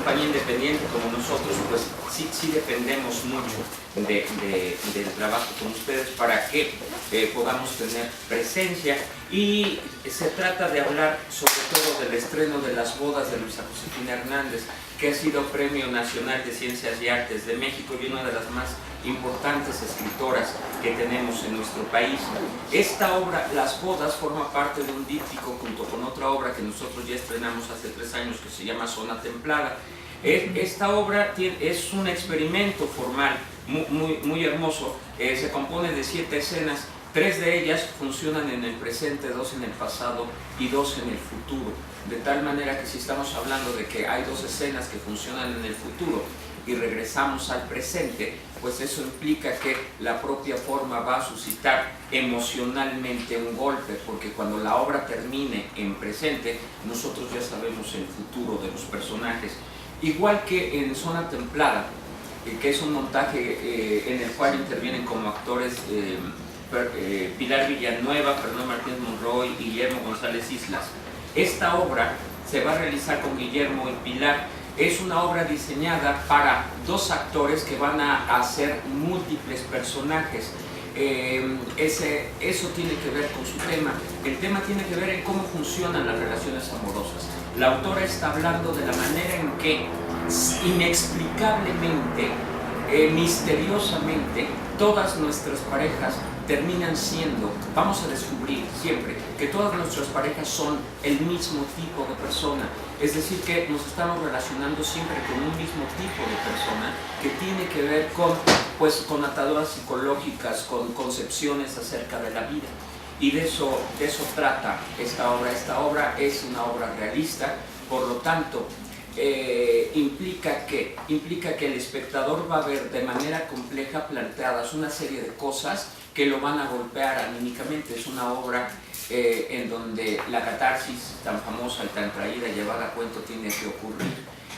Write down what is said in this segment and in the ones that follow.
compañía independiente como nosotros, pues sí dependemos mucho del trabajo con ustedes para que podamos tener presencia. Y se trata de hablar sobre todo del estreno de Las bodas de Luisa Josefina Hernández, que ha sido Premio Nacional de Ciencias y Artes de México y una de las más importantes escritoras que tenemos en nuestro país. Esta obra, Las bodas, forma parte de un díptico junto con otra obra que nosotros ya estrenamos hace 3 años que se llama Zona Templada. Esta obra es un experimento formal muy hermoso. Se compone de 7 escenas. 3 de ellas funcionan en el presente, 2 en el pasado y 2 en el futuro. De tal manera que si estamos hablando de que hay 2 escenas que funcionan en el futuro y regresamos al presente, pues eso implica que la propia forma va a suscitar emocionalmente un golpe, porque cuando la obra termine en presente, nosotros ya sabemos el futuro de los personajes. Igual que en Zona Templada, que es un montaje en el cual intervienen como actores Pilar Villanueva, Fernando Martínez Monroy y Guillermo González Islas. Esta obra se va a realizar con Guillermo y Pilar. Es una obra diseñada para 2 actores que van a hacer múltiples personajes. Eso tiene que ver con su tema. El tema tiene que ver en cómo funcionan las relaciones amorosas. La autora está hablando de la manera en que inexplicablemente, misteriosamente, todas nuestras parejas terminan siendo, vamos a descubrir siempre, que todas nuestras parejas son el mismo tipo de persona. Es decir, que nos estamos relacionando siempre con un mismo tipo de persona que tiene que ver con ataduras psicológicas, con concepciones acerca de la vida. Y de eso trata esta obra. Esta obra es una obra realista, por lo tanto, implica que el espectador va a ver de manera compleja planteadas una serie de cosas que lo van a golpear anímicamente. Es una obra en donde la catarsis tan famosa y tan traída, llevada a cuento, tiene que ocurrir.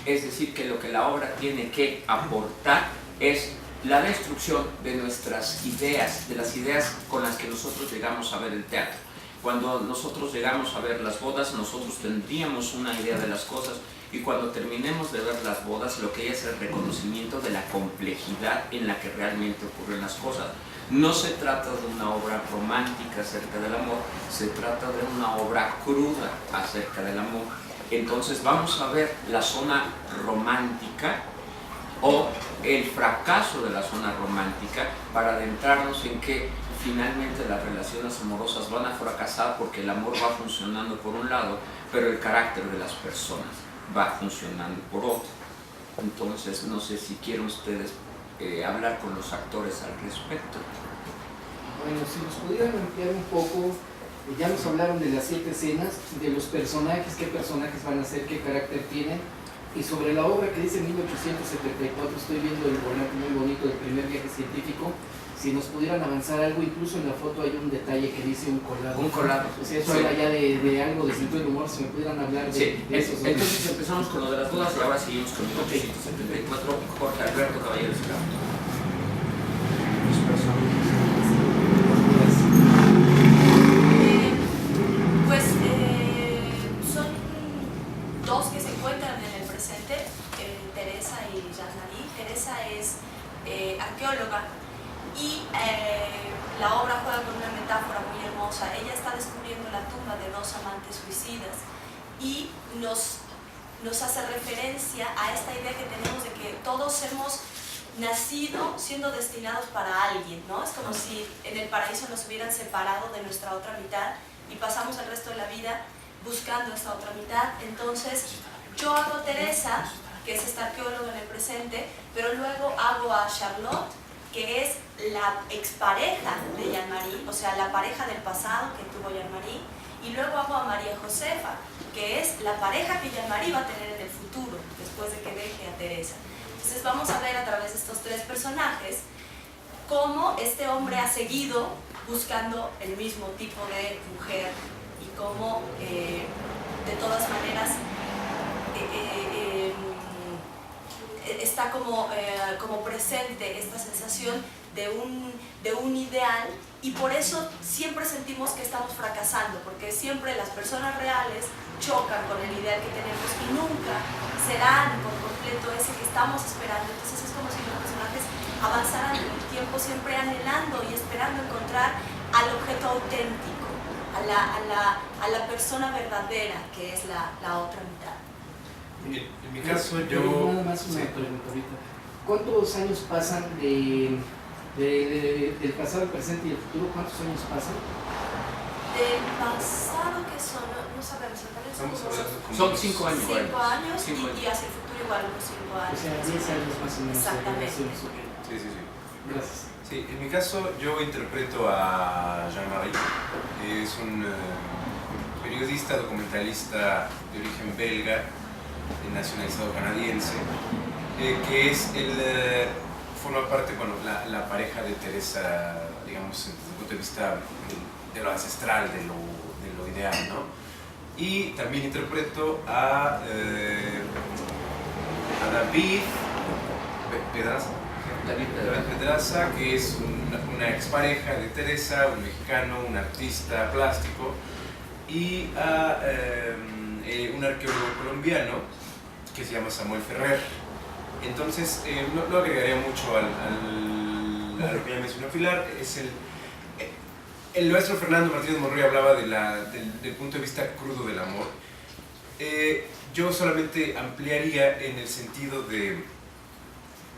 Es decir, que lo que la obra tiene que aportar es la destrucción de nuestras ideas, de las ideas con las que nosotros llegamos a ver el teatro. Cuando nosotros llegamos a ver Las bodas, nosotros tendríamos una idea de las cosas, y cuando terminemos de ver Las bodas, lo que hay es el reconocimiento de la complejidad en la que realmente ocurren las cosas. No se trata de una obra romántica acerca del amor, se trata de una obra cruda acerca del amor. Entonces vamos a ver la zona romántica o el fracaso de la zona romántica para adentrarnos en que finalmente las relaciones amorosas van a fracasar porque el amor va funcionando por un lado, pero el carácter de las personas va funcionando por otro. Entonces, no sé si quieren ustedes hablar con los actores al respecto. Bueno, si nos pudieran ampliar un poco, ya nos hablaron de las 7 escenas, de los personajes, qué personajes van a ser, qué carácter tienen, y sobre la obra que dice 1874, estoy viendo el volante muy bonito del primer viaje científico. Si nos pudieran avanzar algo, incluso en la foto hay un detalle que dice un colado. Un colado. O sea, eso habla ya de algo de sentido del humor, si me pudieran hablar de eso. Entonces empezamos con lo de las bodas y ahora seguimos con 1874, Jorge Alberto Caballero Esclavo. Los personajes. Son 2 que se encuentran en el presente, Teresa y Jean-Marie. Teresa es arqueóloga. Y la obra juega con una metáfora muy hermosa. Ella está descubriendo la tumba de 2 amantes suicidas y nos hace referencia a esta idea que tenemos de que todos hemos nacido siendo destinados para alguien, ¿no? Es como si en el paraíso nos hubieran separado de nuestra otra mitad y pasamos el resto de la vida buscando esta otra mitad. Entonces yo hago a Teresa, que es esta arqueóloga en el presente, pero luego hago a Charlotte, que es la expareja de Jean-Marie, o sea, la pareja del pasado que tuvo Jean-Marie, y luego hago a María Josefa, que es la pareja que Jean-Marie va a tener en el futuro, después de que deje a Teresa. Entonces vamos a ver a través de estos 3 personajes cómo este hombre ha seguido buscando el mismo tipo de mujer y cómo de todas maneras está como presente esta sensación de un ideal, y por eso siempre sentimos que estamos fracasando, porque siempre las personas reales chocan con el ideal que tenemos y nunca serán por completo ese que estamos esperando. Entonces es como si los personajes avanzaran en el tiempo siempre anhelando y esperando encontrar al objeto auténtico, a la persona verdadera que es la otra mitad. En mi caso Nada yo... más una sí. pregunta ahorita. ¿Cuántos años pasan del pasado, el presente y el futuro? ¿Cuántos años pasan? Del pasado, que son, no sabemos, Estamos hablando como Son unos 5 años. 5 años, Cinco años. y hacia el futuro igual unos 5 O años. sea, 10 años más o menos. Exactamente. Sí, sí, sí. Gracias. Sí, en mi caso yo interpreto a Jean-Marie, es un periodista, documentalista de origen belga, nacionalizado canadiense, que es forma parte, bueno, la pareja de Teresa, digamos, desde el punto de vista de lo ancestral, de lo ideal, ¿no? Y también interpreto a David Pedraza. David Pedraza, que es una expareja de Teresa, un mexicano, un artista plástico, y a un arqueólogo colombiano que se llama Samuel Ferrer. Entonces, no agregaría mucho a lo que ya mencionó Pilar. Es el maestro Fernando Martínez Monroy hablaba del punto de vista crudo del amor. Yo solamente ampliaría en el sentido de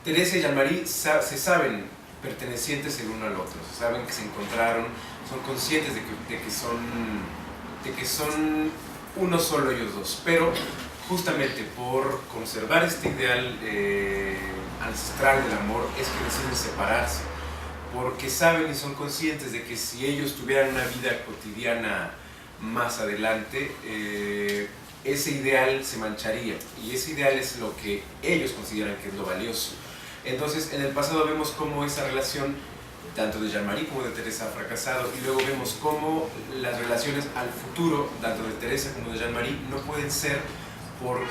Teresa y Jean-Marie se saben pertenecientes el uno al otro, saben que se encontraron, son conscientes de que son uno solo ellos dos, pero justamente por conservar este ideal ancestral del amor es que deciden separarse, porque saben y son conscientes de que si ellos tuvieran una vida cotidiana más adelante, ese ideal se mancharía, y ese ideal es lo que ellos consideran que es lo valioso. Entonces, en el pasado vemos cómo esa relación, tanto de Jean-Marie como de Teresa, ha fracasado, y luego vemos cómo las relaciones al futuro, tanto de Teresa como de Jean-Marie, no pueden ser porque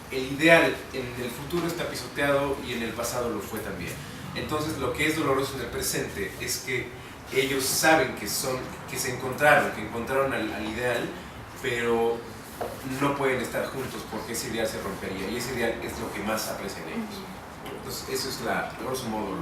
el ideal en el futuro está pisoteado y en el pasado lo fue también. Entonces, lo que es doloroso en el presente es que ellos saben que encontraron al ideal, pero no pueden estar juntos porque ese ideal se rompería, y ese ideal es lo que más aprecian ellos. Entonces, eso es grosso modo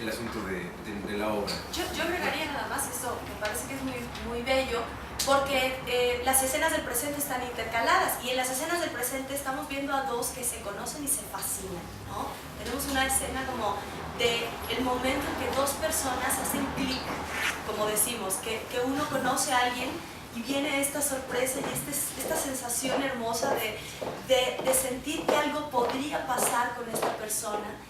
el asunto de la obra. Yo agregaría nada más eso, me parece que es muy bello, porque las escenas del presente están intercaladas, y en las escenas del presente estamos viendo a dos que se conocen y se fascinan, ¿no? Tenemos una escena como de el momento en que dos personas hacen clic, como decimos, que uno conoce a alguien y viene esta sorpresa y esta sensación hermosa de sentir que algo podría pasar con esta persona.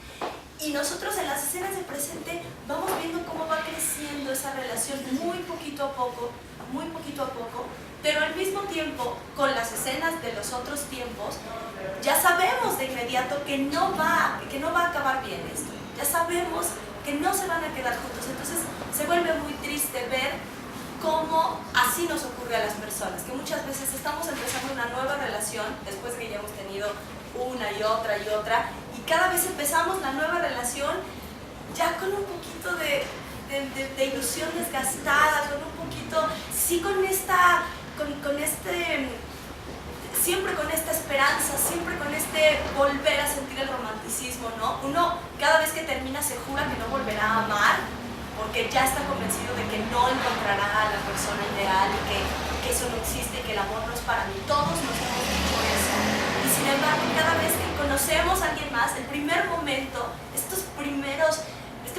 Y nosotros en las escenas del presente vamos viendo cómo va creciendo esa relación muy poquito a poco, pero al mismo tiempo, con las escenas de los otros tiempos, ya sabemos de inmediato que no va a acabar bien esto. Ya sabemos que no se van a quedar juntos. Entonces se vuelve muy triste ver cómo así nos ocurre a las personas, que muchas veces estamos empezando una nueva relación después de que ya hemos tenido una y otra, y cada vez empezamos la nueva relación ya con un poquito de ilusión desgastada, con un poquito, sí, siempre con esta esperanza, siempre con este volver a sentir el romanticismo, ¿no? Uno cada vez que termina se jura que no volverá a amar, porque ya está convencido de que no encontrará a la persona ideal y que eso no existe y que el amor no es para mí. Todos nos hemos dicho eso. Y sin embargo, cada vez que conocemos a alguien más, el primer momento, este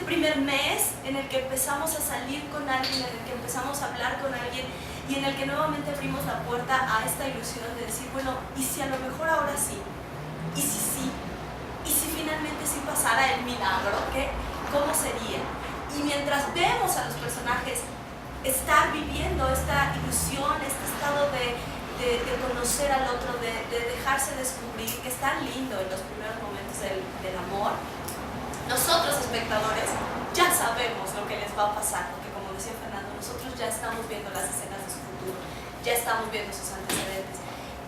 primer mes en el que empezamos a salir con alguien, en el que empezamos a hablar con alguien y en el que nuevamente abrimos la puerta a esta ilusión de decir, bueno, ¿y si a lo mejor ahora sí? ¿Y si sí? ¿Y si finalmente sí pasara el milagro? ¿Cómo sería? Y mientras vemos a los personajes estar viviendo esta ilusión, este estado de conocer al otro, de dejarse descubrir, que es tan lindo en los primeros momentos del amor, nosotros espectadores ya sabemos lo que les va a pasar, porque como decía Fernando, nosotros ya estamos viendo las escenas de su futuro, ya estamos viendo sus antecedentes,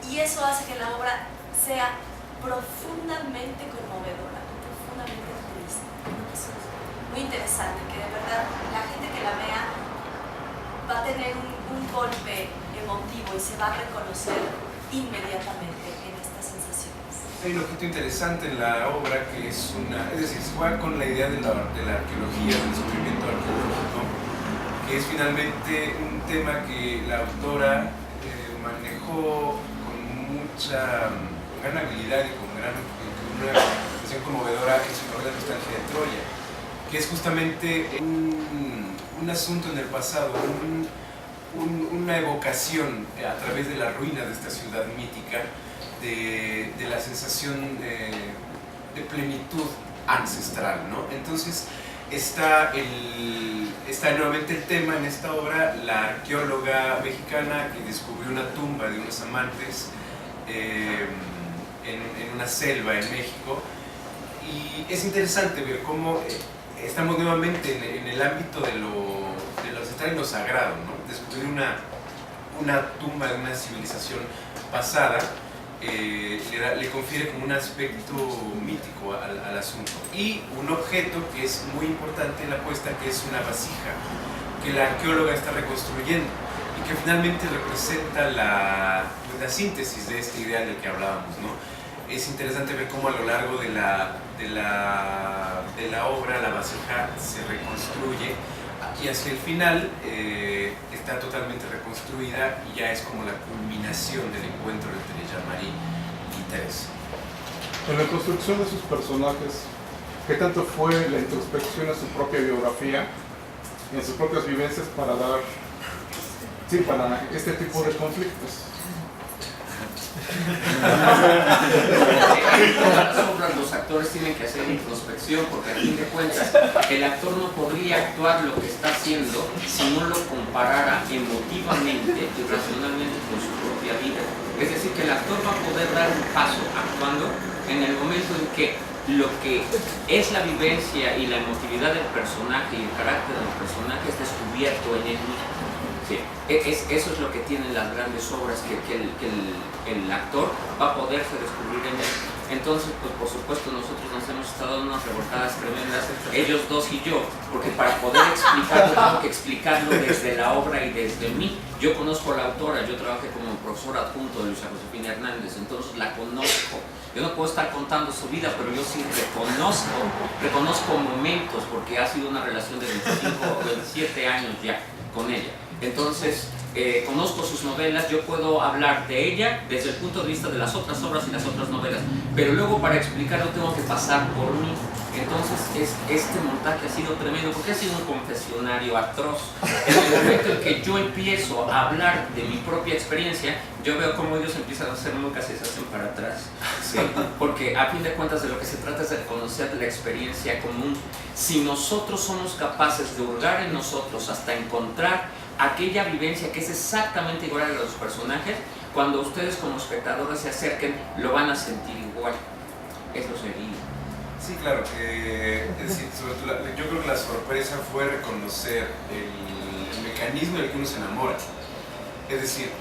y eso hace que la obra sea profundamente conmovedora, profundamente triste. Eso es muy interesante, que de verdad la gente que la vea va a tener un golpe emotivo y se va a reconocer inmediatamente en estas sensaciones. Hay un objeto interesante en la obra que es decir, se juega con la idea de la arqueología, del descubrimiento arqueológico, que es finalmente un tema que la autora manejó con gran habilidad y con una expresión conmovedora en su novela Nostalgia de Troya, que es justamente un asunto en el pasado, una evocación a través de las ruinas de esta ciudad mítica de la sensación de plenitud ancestral, ¿no? Entonces está nuevamente el tema en esta obra, la arqueóloga mexicana que descubrió una tumba de unos amantes en una selva en México, y es interesante ver cómo estamos nuevamente en el ámbito de lo ancestral y lo sagrado, ¿no? Descubrir una tumba de una civilización pasada le confiere como un aspecto mítico al asunto, y un objeto que es muy importante en la puesta, que es una vasija que la arqueóloga está reconstruyendo y que finalmente representa la síntesis de este ideal del que hablábamos, ¿no? Es interesante ver cómo a lo largo de la obra la vasija se reconstruye y hacia el final está totalmente reconstruida y ya es como la culminación del encuentro entre Jean-Marie y Teresa. En la construcción de sus personajes, ¿qué tanto fue la introspección a su propia biografía y en sus propias vivencias para dar para este tipo de conflictos? En todas las obras los actores tienen que hacer introspección, porque a fin de cuentas el actor no podría actuar lo que está haciendo si no lo comparara emotivamente y racionalmente con su propia vida. Es decir, que el actor va a poder dar un paso actuando en el momento en que lo que es la vivencia y la emotividad del personaje y el carácter del personaje es descubierto en él mismo. Sí. Eso es lo que tienen las grandes obras, que el actor va a poderse descubrir en él. Entonces, pues por supuesto nosotros nos hemos estado dando unas revolcadas tremendas, ellos dos y yo, porque para poder explicarlo tengo que explicarlo desde la obra y desde mí. Yo conozco a la autora, yo trabajé como profesor adjunto de Luisa Josefina Hernández, entonces la conozco. Yo no puedo estar contando su vida, pero yo sí reconozco momentos, porque ha sido una relación de 25 o 27 años ya con ella. Entonces, conozco sus novelas, yo puedo hablar de ella desde el punto de vista de las otras obras y las otras novelas, pero luego para explicarlo tengo que pasar por mí. Entonces este montaje ha sido tremendo porque ha sido un confesionario atroz. En el momento en que yo empiezo a hablar de mi propia experiencia, yo veo cómo ellos empiezan a hacer muecas y se hacen para atrás, ¿sí? Porque a fin de cuentas de lo que se trata es de conocer la experiencia común. Si nosotros somos capaces de hurgar en nosotros hasta encontrar aquella vivencia que es exactamente igual a la de los personajes, cuando ustedes como espectadores se acerquen lo van a sentir igual. Eso sería. Sí, claro, es decir, sobre todo, yo creo que la sorpresa fue reconocer el mecanismo en el que uno se enamora. Es decir,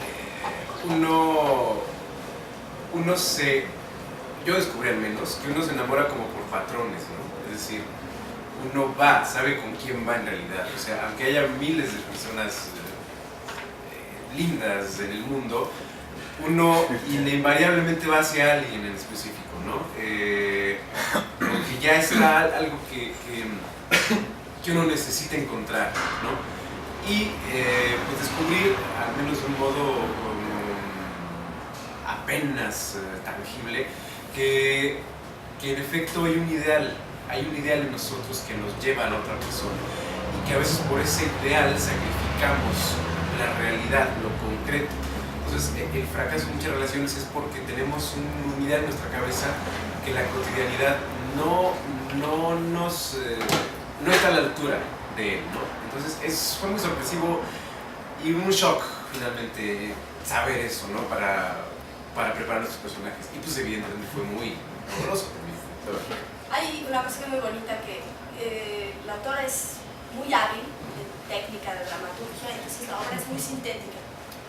yo descubrí al menos que uno se enamora como por patrones, ¿no? Es decir, uno sabe con quién va en realidad. O sea, aunque haya miles de personas lindas en el mundo, uno invariablemente va hacia alguien en específico, ¿no? Porque ya está algo que uno necesita encontrar, ¿no? Y pues descubrir, al menos de un modo apenas tangible, que en efecto hay un ideal en nosotros que nos lleva a la otra persona, y que a veces por ese ideal sacrificamos la realidad, lo concreto. Entonces el fracaso en muchas relaciones es porque tenemos un ideal en nuestra cabeza que la cotidianidad no está a la altura de él, ¿no? Entonces fue muy sorpresivo y un shock finalmente saber eso, ¿no? Para preparar nuestros personajes, y pues evidentemente fue muy doloroso también. Hay una cosa muy bonita que la autora es muy hábil en técnica de dramaturgia, entonces la obra es muy sintética.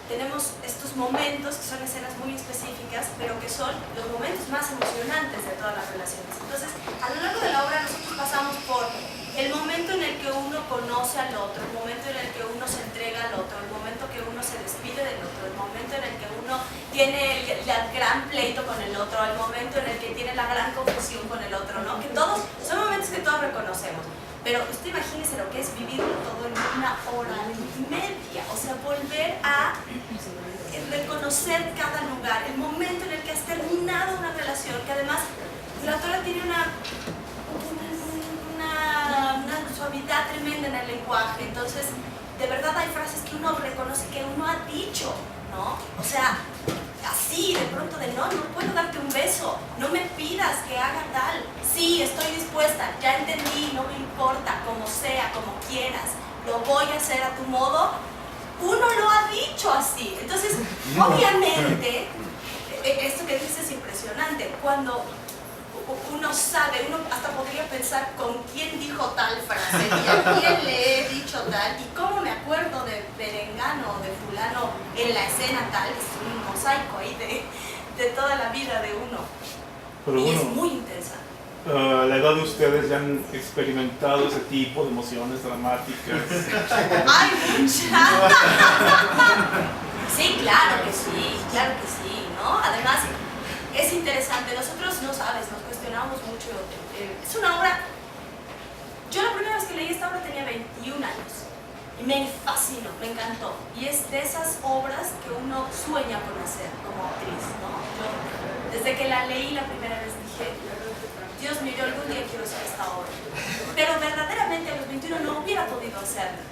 tenemos estos momentos que son escenas muy específicas, pero que son los momentos más emocionantes de todas las relaciones. Entonces, a lo largo de la obra nosotros pasamos por el momento en el que uno conoce al otro, el momento en el que uno se entrega al otro, el momento que uno se despide del otro, el momento en el que uno tiene el gran pleito con el otro, el momento en el que tiene la gran confusión con el otro, ¿no? Que todos, son momentos que todos reconocemos. Pero usted imagínese lo que es vivirlo todo en 1 hora y media, o sea, volver a reconocer cada lugar, el momento en el que has terminado una relación, que además la autora tiene una suavidad tremenda en el lenguaje, entonces de verdad hay frases que uno reconoce que uno ha dicho, ¿no? O sea, así de pronto de no puedo darte un beso, no me pidas que haga tal, sí, estoy dispuesta, ya entendí, no me importa, como sea, como quieras, lo voy a hacer a tu modo, uno lo ha dicho así, entonces obviamente, esto que dices es impresionante, cuando uno sabe, uno hasta podría pensar con quién dijo tal frase y a quién le he dicho tal y cómo me acuerdo de Perengano o de fulano en la escena tal, es un mosaico ahí de toda la vida de uno. Pero y es muy intensa. A la edad de ustedes ya han experimentado ese tipo de emociones dramáticas. ¡Ay, muchas! Sí, claro que sí, ¿no? Además, es interesante, nosotros, no sabes, nos cuestionamos mucho. Es una obra, yo la primera vez que leí esta obra tenía 21 años y me fascinó, me encantó. Y es de esas obras que uno sueña con hacer como actriz, ¿no? Yo, desde que la leí la primera vez dije, Dios mío, yo algún día quiero hacer esta obra. Pero verdaderamente a los 21 no hubiera podido hacerlo,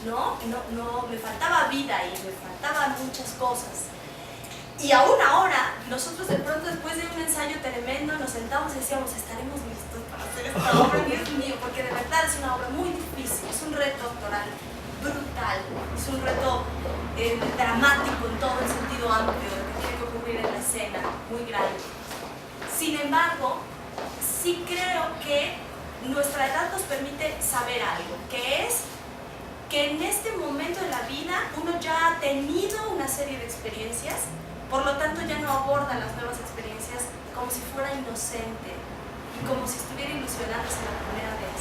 ¿no? No, me faltaba vida y me faltaban muchas cosas. Y aún ahora, nosotros de pronto después de un ensayo tremendo nos sentamos y decíamos, estaremos listos para hacer esta obra, Dios mío, porque de verdad es una obra muy difícil, es un reto actoral brutal, es un reto dramático en todo el sentido amplio de lo que tiene que ocurrir en la escena, muy grande. Sin embargo, sí creo que nuestra edad nos permite saber algo, que es que en este momento de la vida uno ya ha tenido una serie de experiencias. Por lo tanto, ya no aborda las nuevas experiencias como si fuera inocente y como si estuviera ilusionándose la primera vez.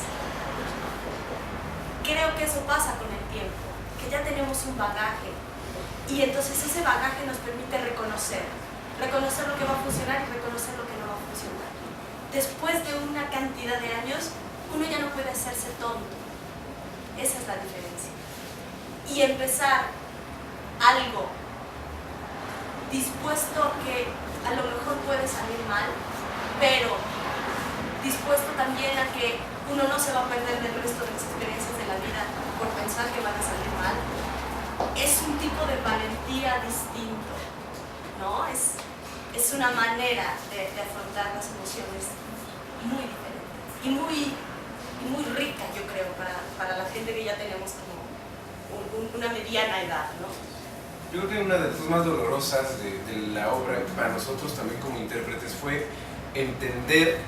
Creo que eso pasa con el tiempo, que ya tenemos un bagaje y entonces ese bagaje nos permite reconocer lo que va a funcionar y reconocer lo que no va a funcionar. Después de una cantidad de años, uno ya no puede hacerse tonto. Esa es la diferencia. Y empezar algo dispuesto que a lo mejor puede salir mal, pero dispuesto también a que uno no se va a perder del resto de las experiencias de la vida por pensar que van a salir mal, es un tipo de valentía distinto, ¿no? Es una manera de afrontar las emociones muy diferente y muy rica, yo creo, para la gente que ya tenemos como una mediana edad, ¿no? Yo creo que una de las cosas más dolorosas de la obra para nosotros también como intérpretes fue entender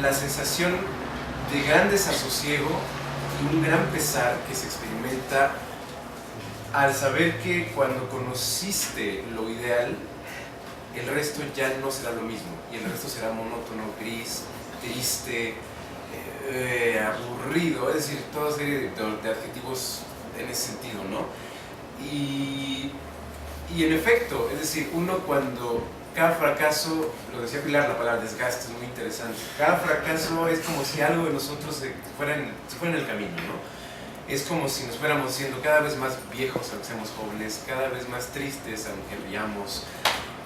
la sensación de gran desasosiego y un gran pesar que se experimenta al saber que cuando conociste lo ideal, el resto ya no será lo mismo y el resto será monótono, gris, triste, aburrido, es decir, toda serie de adjetivos en ese sentido, ¿no? Y en efecto, es decir, uno cuando cada fracaso, lo decía Pilar, la palabra desgaste es muy interesante, cada fracaso es como si algo de nosotros se fuera en el camino, ¿no? Es como si nos fuéramos siendo cada vez más viejos aunque seamos jóvenes, cada vez más tristes aunque brillamos,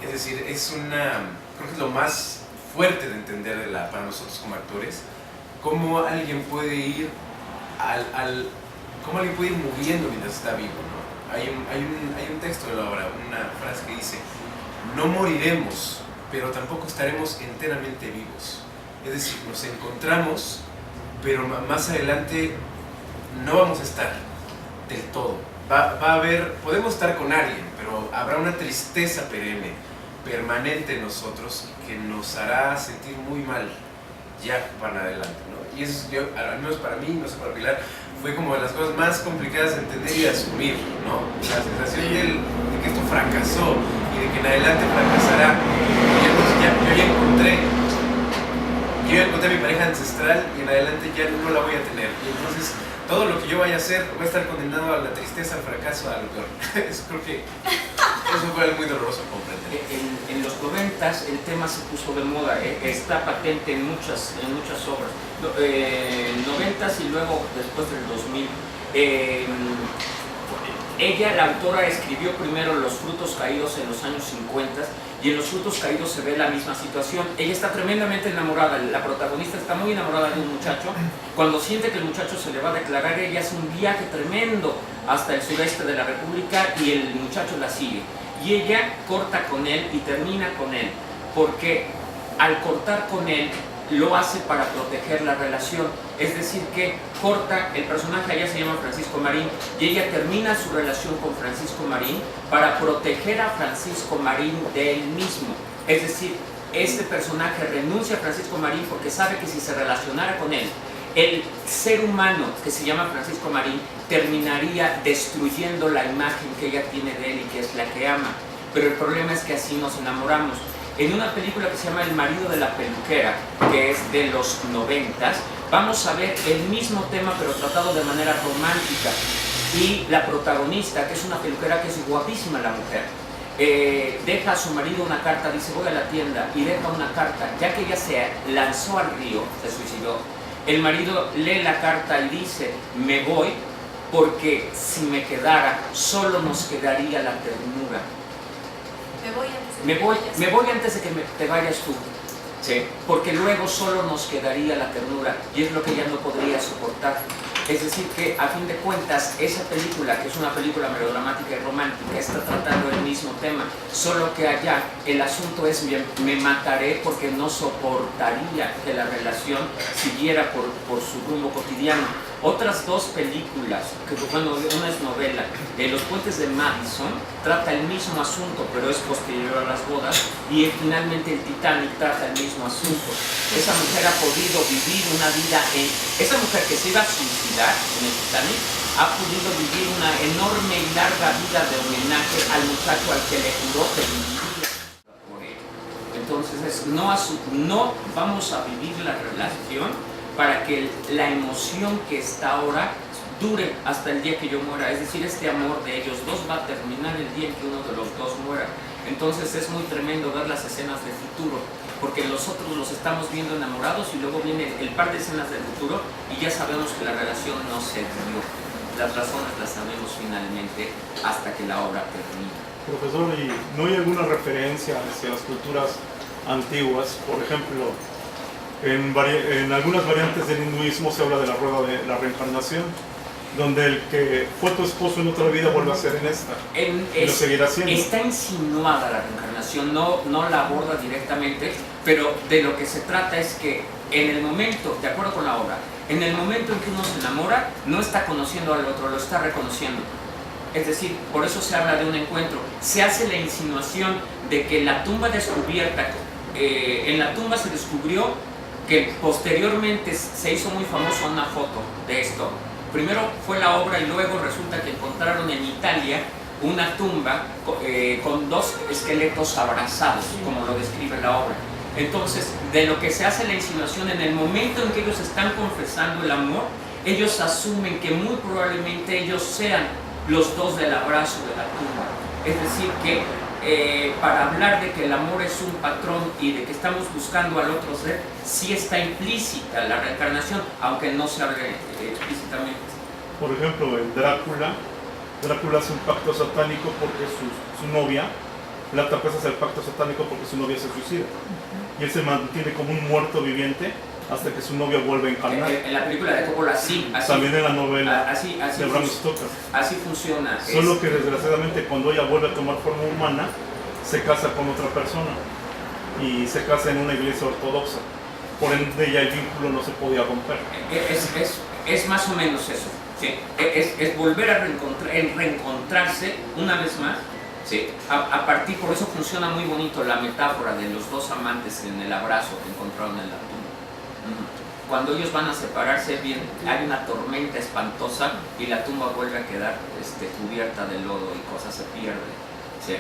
es decir, creo que es lo más fuerte de entender para nosotros como actores, cómo alguien puede ir cómo alguien puede ir muriendo mientras está vivo, ¿no? Hay un texto de la obra, una frase que dice, no moriremos, pero tampoco estaremos enteramente vivos. Es decir, nos encontramos, pero más adelante no vamos a estar del todo. Va a haber, podemos estar con alguien, pero habrá una tristeza permanente en nosotros que nos hará sentir muy mal ya para adelante, ¿no? Y eso, al menos para mí, no sé, para Pilar, fue como de las cosas más complicadas de entender y de asumir, ¿no? La sensación de que esto fracasó y de que en adelante fracasará. Yo ya encontré mi pareja ancestral y en adelante ya no la voy a tener. Y entonces todo lo que yo vaya a hacer va a estar condenado a la tristeza, al fracaso, a lo peor. Creo que eso fue algo muy doloroso comprender. En los 90s el tema se puso de moda, está patente en muchas obras. 90s y luego después del 2000. Ella, la autora, escribió primero Los frutos caídos en los años 50 y en Los frutos caídos se ve la misma situación. Ella está tremendamente enamorada, la protagonista está muy enamorada de un muchacho. Cuando siente que el muchacho se le va a declarar, ella hace un viaje tremendo hasta el sureste de la República y el muchacho la sigue. Y ella corta con él y termina con él, porque al cortar con él lo hace para proteger la relación, es decir que corta, el personaje allá se llama Francisco Marín y ella termina su relación con Francisco Marín para proteger a Francisco Marín de él mismo, es decir, este personaje renuncia a Francisco Marín porque sabe que si se relacionara con él, el ser humano que se llama Francisco Marín terminaría destruyendo la imagen que ella tiene de él y que es la que ama, pero el problema es que así nos enamoramos. En una película que se llama El marido de la peluquera, que es de los 90s, vamos a ver el mismo tema pero tratado de manera romántica. Y la protagonista, que es una peluquera que es guapísima la mujer, deja a su marido una carta, dice voy a la tienda y deja una carta, ya que ella se lanzó al río, se suicidó. El marido lee la carta y dice me voy porque si me quedara solo nos quedaría la ternura. Me voy antes de que te vayas tú, ¿sí? Porque luego solo nos quedaría la ternura y es lo que ella no podría soportar. Es decir que a fin de cuentas esa película, que es una película melodramática y romántica, está tratando el mismo tema, solo que allá el asunto es me mataré porque no soportaría que la relación siguiera por su rumbo cotidiano. Otras dos películas, que bueno, una es novela, Los puentes de Madison trata el mismo asunto, pero es posterior a las bodas, y finalmente el Titanic trata el mismo asunto. Esa mujer ha podido vivir una vida esa mujer que se iba a suicidar en el Titanic, ha podido vivir una enorme y larga vida de homenaje al muchacho al que le juró que viviría por él. Entonces no vamos a vivir la relación para que la emoción que está ahora dure hasta el día que yo muera. Es decir, este amor de ellos dos va a terminar el día en que uno de los dos muera. Entonces es muy tremendo ver las escenas del futuro, porque nosotros los estamos viendo enamorados y luego viene el par de escenas del futuro y ya sabemos que la relación no se dio. Las razones las sabemos finalmente hasta que la obra termina. Profesor, ¿y no hay alguna referencia hacia las culturas antiguas? Por ejemplo, en algunas variantes del hinduismo se habla de la rueda de la reencarnación, donde el que fue tu esposo en otra vida vuelve a ser en esta, y lo seguirá siendo. Está insinuada la reencarnación, no la aborda directamente, pero de lo que se trata es que en el momento, de acuerdo con la obra, en el momento en que uno se enamora, no está conociendo al otro, lo está reconociendo. Es decir, por eso se habla de un encuentro. Se hace la insinuación de que la tumba descubierta, en la tumba se descubrió que posteriormente se hizo muy famosa una foto de esto. Primero fue la obra y luego resulta que encontraron en Italia una tumba con dos esqueletos abrazados, como lo describe la obra. Entonces, de lo que se hace la insinuación, en el momento en que ellos están confesando el amor, ellos asumen que muy probablemente ellos sean los dos del abrazo de la tumba. Es decir, que para hablar de que el amor es un patrón y de que estamos buscando al otro ser, sí está implícita la reencarnación, aunque no se hable explícitamente. Por ejemplo, en Drácula hace un pacto satánico porque su novia, Vlad Tepes hace el pacto satánico porque su novia se suicida. Y él se mantiene como un muerto viviente hasta que su novia vuelve a encarnar. En la película de Coppola sí, así, también en la novela así de Bram Stoker. Así funciona. Solo que desgraciadamente cuando ella vuelve a tomar forma humana, se casa con otra persona y se casa en una iglesia ortodoxa. Por ende ya el vínculo no se podía romper. Es más o menos eso. ¿Sí? Es volver a reencontrarse una vez más. Sí. A partir, por eso funciona muy bonito la metáfora de los dos amantes en el abrazo que encontraron en la tumba. Cuando ellos van a separarse, bien, hay una tormenta espantosa y la tumba vuelve a quedar cubierta de lodo y cosas se pierden. ¿Sí?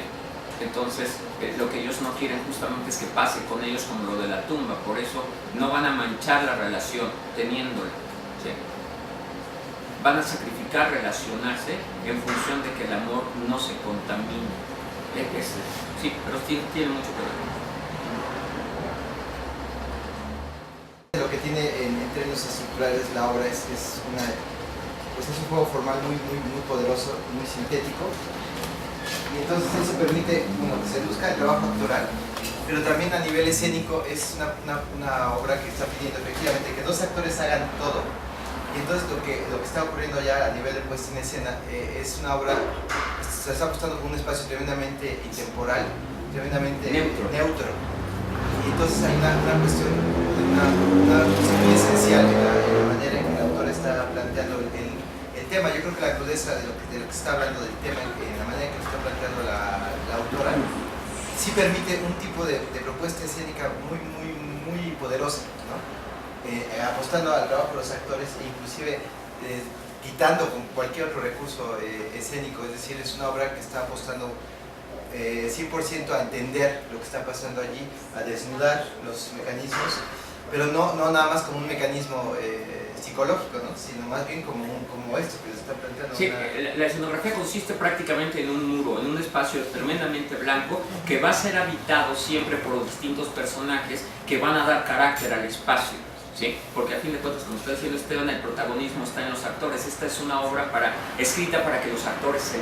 Entonces, lo que ellos no quieren justamente es que pase con ellos como lo de la tumba, por eso no van a manchar la relación teniéndola. ¿Sí? Van a sacrificar relacionarse en función de que el amor no se contamine. Sí, pero tiene mucho que ver. Lo que tiene en términos estructurales la obra es un juego formal muy poderoso, muy sintético, y entonces eso permite que se luzca el trabajo actoral, pero también a nivel escénico es una obra que está pidiendo efectivamente que dos actores hagan todo. Y entonces lo que está ocurriendo ya a nivel de puesta en escena es una obra, se está apostando por un espacio tremendamente intemporal, tremendamente neutro. Y entonces hay una cuestión muy esencial en la manera en que el autor está planteando el tema. Yo creo que la crudeza de lo que se está hablando del tema, en la manera en que lo está planteando la autora, sí permite un tipo de propuesta escénica muy poderosa, ¿no? Apostando al trabajo de los actores e inclusive quitando con cualquier otro recurso escénico, es decir, es una obra que está apostando 100% a entender lo que está pasando allí, a desnudar los mecanismos, pero no nada más como un mecanismo psicológico, ¿no? Sino más bien como esto que se está planteando. Sí, la escenografía consiste prácticamente en un muro, en un espacio tremendamente blanco que va a ser habitado siempre por distintos personajes que van a dar carácter al espacio. ¿Sí? Porque a fin de cuentas, como está diciendo Esteban, el protagonismo está en los actores. Esta es una obra escrita para que los actores se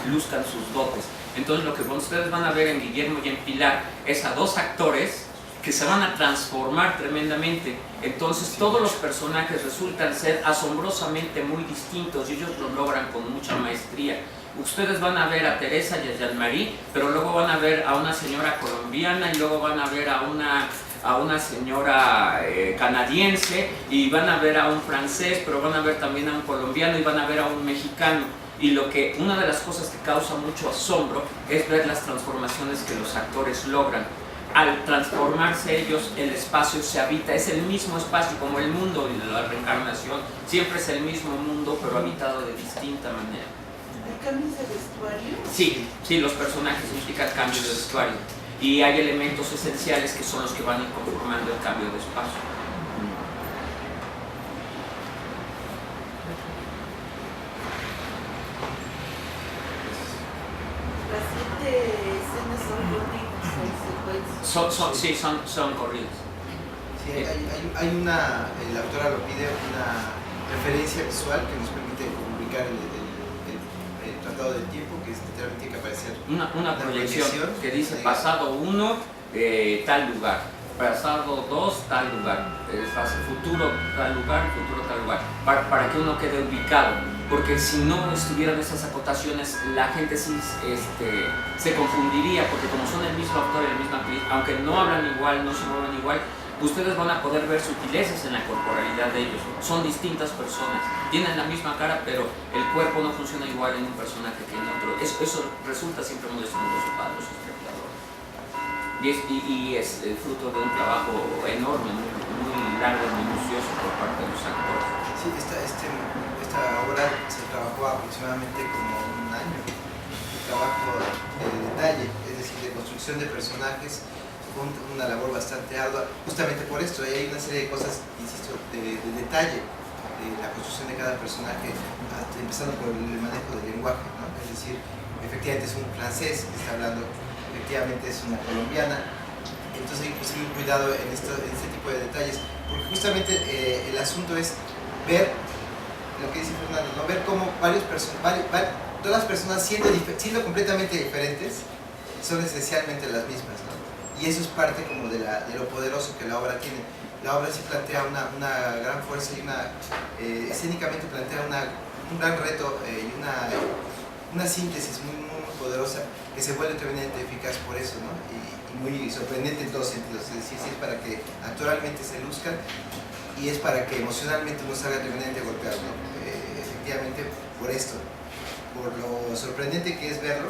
luzcan sus dotes. Entonces lo que ustedes van a ver en Guillermo y en Pilar es a dos actores que se van a transformar tremendamente. Entonces todos los personajes resultan ser asombrosamente muy distintos y ellos lo logran con mucha maestría. Ustedes van a ver a Teresa y a Jean-Marie, pero luego van a ver a una señora colombiana y luego van a ver a una señora canadiense y van a ver a un francés, pero van a ver también a un colombiano y van a ver a un mexicano. Y una de las cosas que causa mucho asombro es ver las transformaciones que los actores logran. Al transformarse ellos, el espacio se habita, es el mismo espacio como el mundo y la reencarnación, siempre es el mismo mundo pero habitado de distinta manera. ¿Hay cambios de vestuario? Sí, los personajes implican cambios de vestuario y hay elementos esenciales que son los que van a ir conformando el cambio de espacio. Las 7 escenas son corridas, secuencias. Son corridas. Sí, la autora lo pide, una referencia visual que nos permite ubicar el tratado del tiempo, que literalmente tiene que aparecer una proyección que dice pasado 1 tal lugar, pasado 2 tal lugar, futuro tal lugar, para que uno quede ubicado, porque si no estuvieran esas acotaciones la gente sí se confundiría, porque como son el mismo actor y la misma actriz, aunque no hablan igual, no se mueven igual, ustedes van a poder ver sutilezas en la corporalidad de ellos. Son distintas personas, tienen la misma cara, pero el cuerpo no funciona igual en un personaje que en otro. Eso resulta siempre muy asombroso para los espectadores. Y es el fruto de un trabajo enorme, muy largo y minucioso por parte de los actores. Sí, esta obra se trabajó aproximadamente como un año. El trabajo de detalle, es decir, de construcción de personajes. Una labor bastante ardua, justamente por esto. Hay una serie de cosas, insisto, de detalle de la construcción de cada personaje, empezando por el manejo del lenguaje, ¿no? Es decir, efectivamente es un francés que está hablando, efectivamente es una colombiana, entonces hay que tener cuidado en este tipo de detalles, porque justamente el asunto es ver lo que dice Fernando, ¿no? Ver cómo todas las personas siendo completamente diferentes son esencialmente las mismas, ¿no? Y eso es parte como de lo poderoso que la obra tiene. La obra sí plantea una gran fuerza y escénicamente plantea un gran reto y una síntesis muy poderosa que se vuelve tremendamente eficaz por eso, ¿no? Y muy sorprendente en todos sentidos. Es decir, sí es para que actoralmente se luzcan y es para que emocionalmente uno salga tremendamente golpeado, ¿no? Efectivamente por esto, por lo sorprendente que es verlo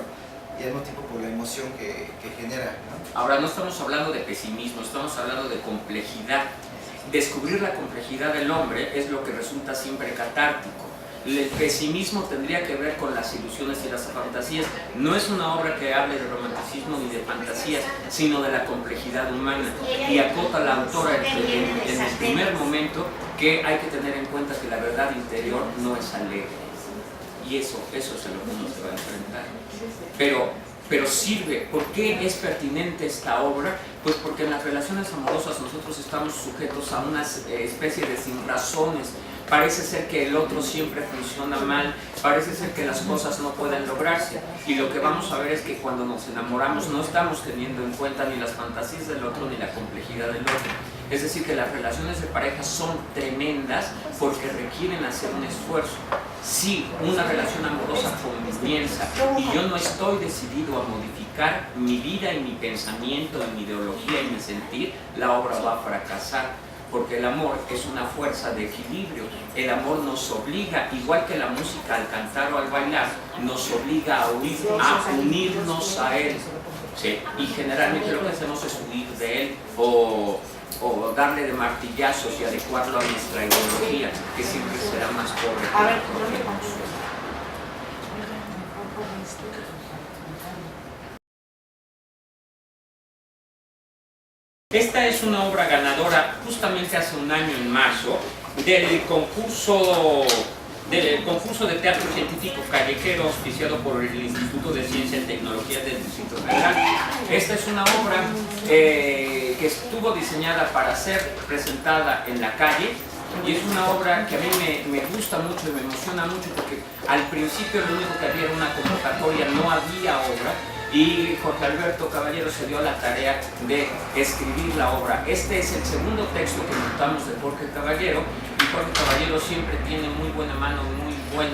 y al mismo tiempo por la emoción que genera, ¿no? Ahora no estamos hablando de pesimismo, estamos hablando de complejidad. descubrir la complejidad del hombre es lo que resulta siempre catártico. El pesimismo tendría que ver con las ilusiones y las fantasías. No es una obra que hable de romanticismo ni de fantasías, sino de la complejidad humana. Y acota la autora en el primer momento que hay que tener en cuenta que la verdad interior no es alegre. Y eso es a lo que uno se va a enfrentar. Pero sirve. ¿Por qué es pertinente esta obra? Pues porque en las relaciones amorosas nosotros estamos sujetos a una especie de sinrazones. Parece ser que el otro siempre funciona mal, parece ser que las cosas no pueden lograrse. Y lo que vamos a ver es que cuando nos enamoramos no estamos teniendo en cuenta ni las fantasías del otro ni la complejidad del otro. Es decir, que las relaciones de pareja son tremendas porque requieren hacer un esfuerzo. Si una relación amorosa comienza y yo no estoy decidido a modificar mi vida y mi pensamiento y mi ideología y mi sentir, la obra va a fracasar. Porque el amor es una fuerza de equilibrio. El amor nos obliga, igual que la música al cantar o al bailar, nos obliga a unirnos a él. ¿Sí? Y generalmente lo que hacemos es huir de él o darle de martillazos y adecuarlo a nuestra ideología, que siempre será más pobre que la propia. Esta es una obra ganadora justamente hace un año, en marzo, del concurso de teatro científico callejero auspiciado por el Instituto de Ciencia y Tecnología del Distrito Federal. Esta es una obra que estuvo diseñada para ser presentada en la calle y es una obra que a mí me gusta mucho y me emociona mucho porque al principio lo único que había era una convocatoria, no había obra. Y Jorge Alberto Caballero se dio la tarea de escribir la obra. Este es el segundo texto que montamos de Jorge Caballero, y Jorge Caballero siempre tiene muy buena mano, muy buen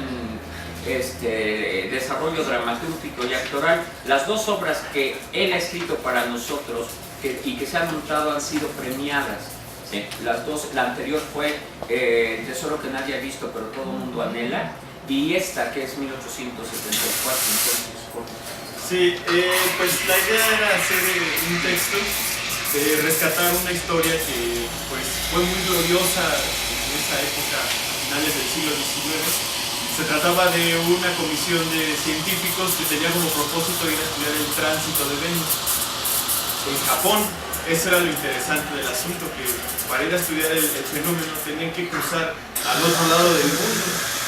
desarrollo dramatúrgico y actoral. Las dos obras que él ha escrito para nosotros y que se han montado han sido premiadas. ¿Sí? Las dos, la anterior fue Tesoro que nadie ha visto pero todo el mundo anhela, y esta que es 1874. Entonces, sí, pues la idea era hacer un texto, rescatar una historia que pues, fue muy gloriosa en esa época, a finales del siglo XIX. Se trataba de una comisión de científicos que tenía como propósito ir a estudiar el tránsito de Venus en Japón. Eso era lo interesante del asunto, que para ir a estudiar el fenómeno tenían que cruzar al otro lado del mundo.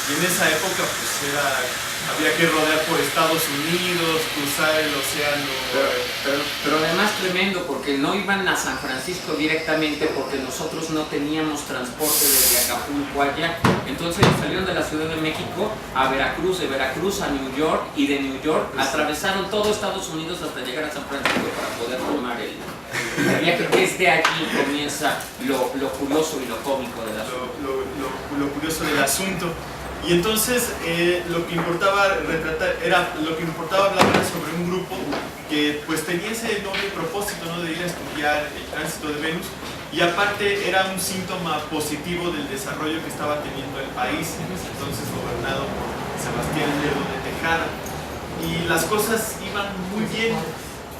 Y en esa época pues había que rodear por Estados Unidos, cruzar el océano. Pero además tremendo, porque no iban a San Francisco directamente porque nosotros no teníamos transporte desde Acapulco allá. Entonces salieron de la Ciudad de México a Veracruz, de Veracruz a New York, y de New York atravesaron todo Estados Unidos hasta llegar a San Francisco para poder tomar el viaje. Desde aquí comienza lo curioso y lo cómico del asunto. Lo curioso del asunto. Y entonces lo que importaba retratar hablar sobre un grupo que pues tenía ese noble propósito, ¿no?, de ir a estudiar el tránsito de Venus, y aparte era un síntoma positivo del desarrollo que estaba teniendo el país, en ese entonces gobernado por Sebastián Lerdo de Tejada, y las cosas iban muy bien.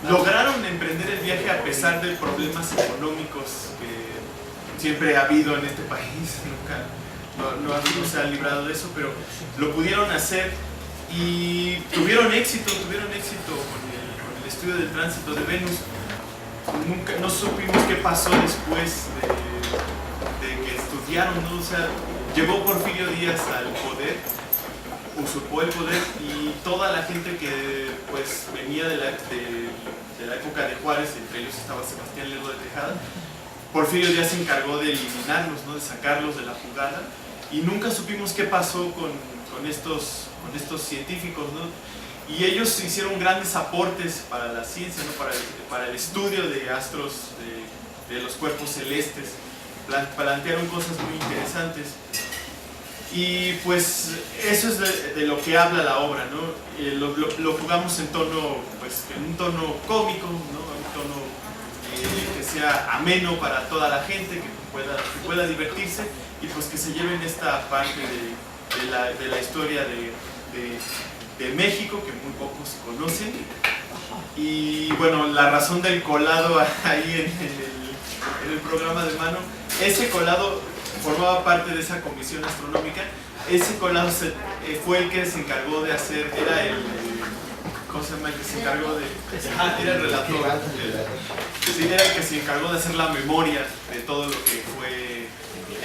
Lograron emprender el viaje a pesar de problemas económicos que siempre ha habido en este país. No se han librado de eso, pero lo pudieron hacer y tuvieron éxito con el estudio del tránsito de Venus. No supimos qué pasó después de que estudiaron, ¿no? O sea, llegó Porfirio Díaz al poder, usurpó el poder, y toda la gente que pues venía de la época de Juárez, entre ellos estaba Sebastián Lerdo de Tejada, Porfirio Díaz se encargó de eliminarlos, ¿no?, de sacarlos de la jugada, y nunca supimos qué pasó con estos científicos, ¿no? Y ellos hicieron grandes aportes para la ciencia, ¿no?, para el estudio de astros, de los cuerpos celestes. Plantearon cosas muy interesantes. Y pues eso es de lo que habla la obra, ¿no? Lo jugamos en un tono cómico, ¿no?, un tono que sea ameno para toda la gente, que pueda divertirse, y pues que se lleven esta parte de la historia de México, que muy pocos conocen. Y bueno, la razón del colado ahí en el programa de Mano ese colado formaba parte de esa comisión astronómica. Ese colado fue el que se encargó de hacer, era el, ¿cómo se llama? El que se encargó de, era el relator, sí, era el que se encargó de hacer la memoria de todo lo que fue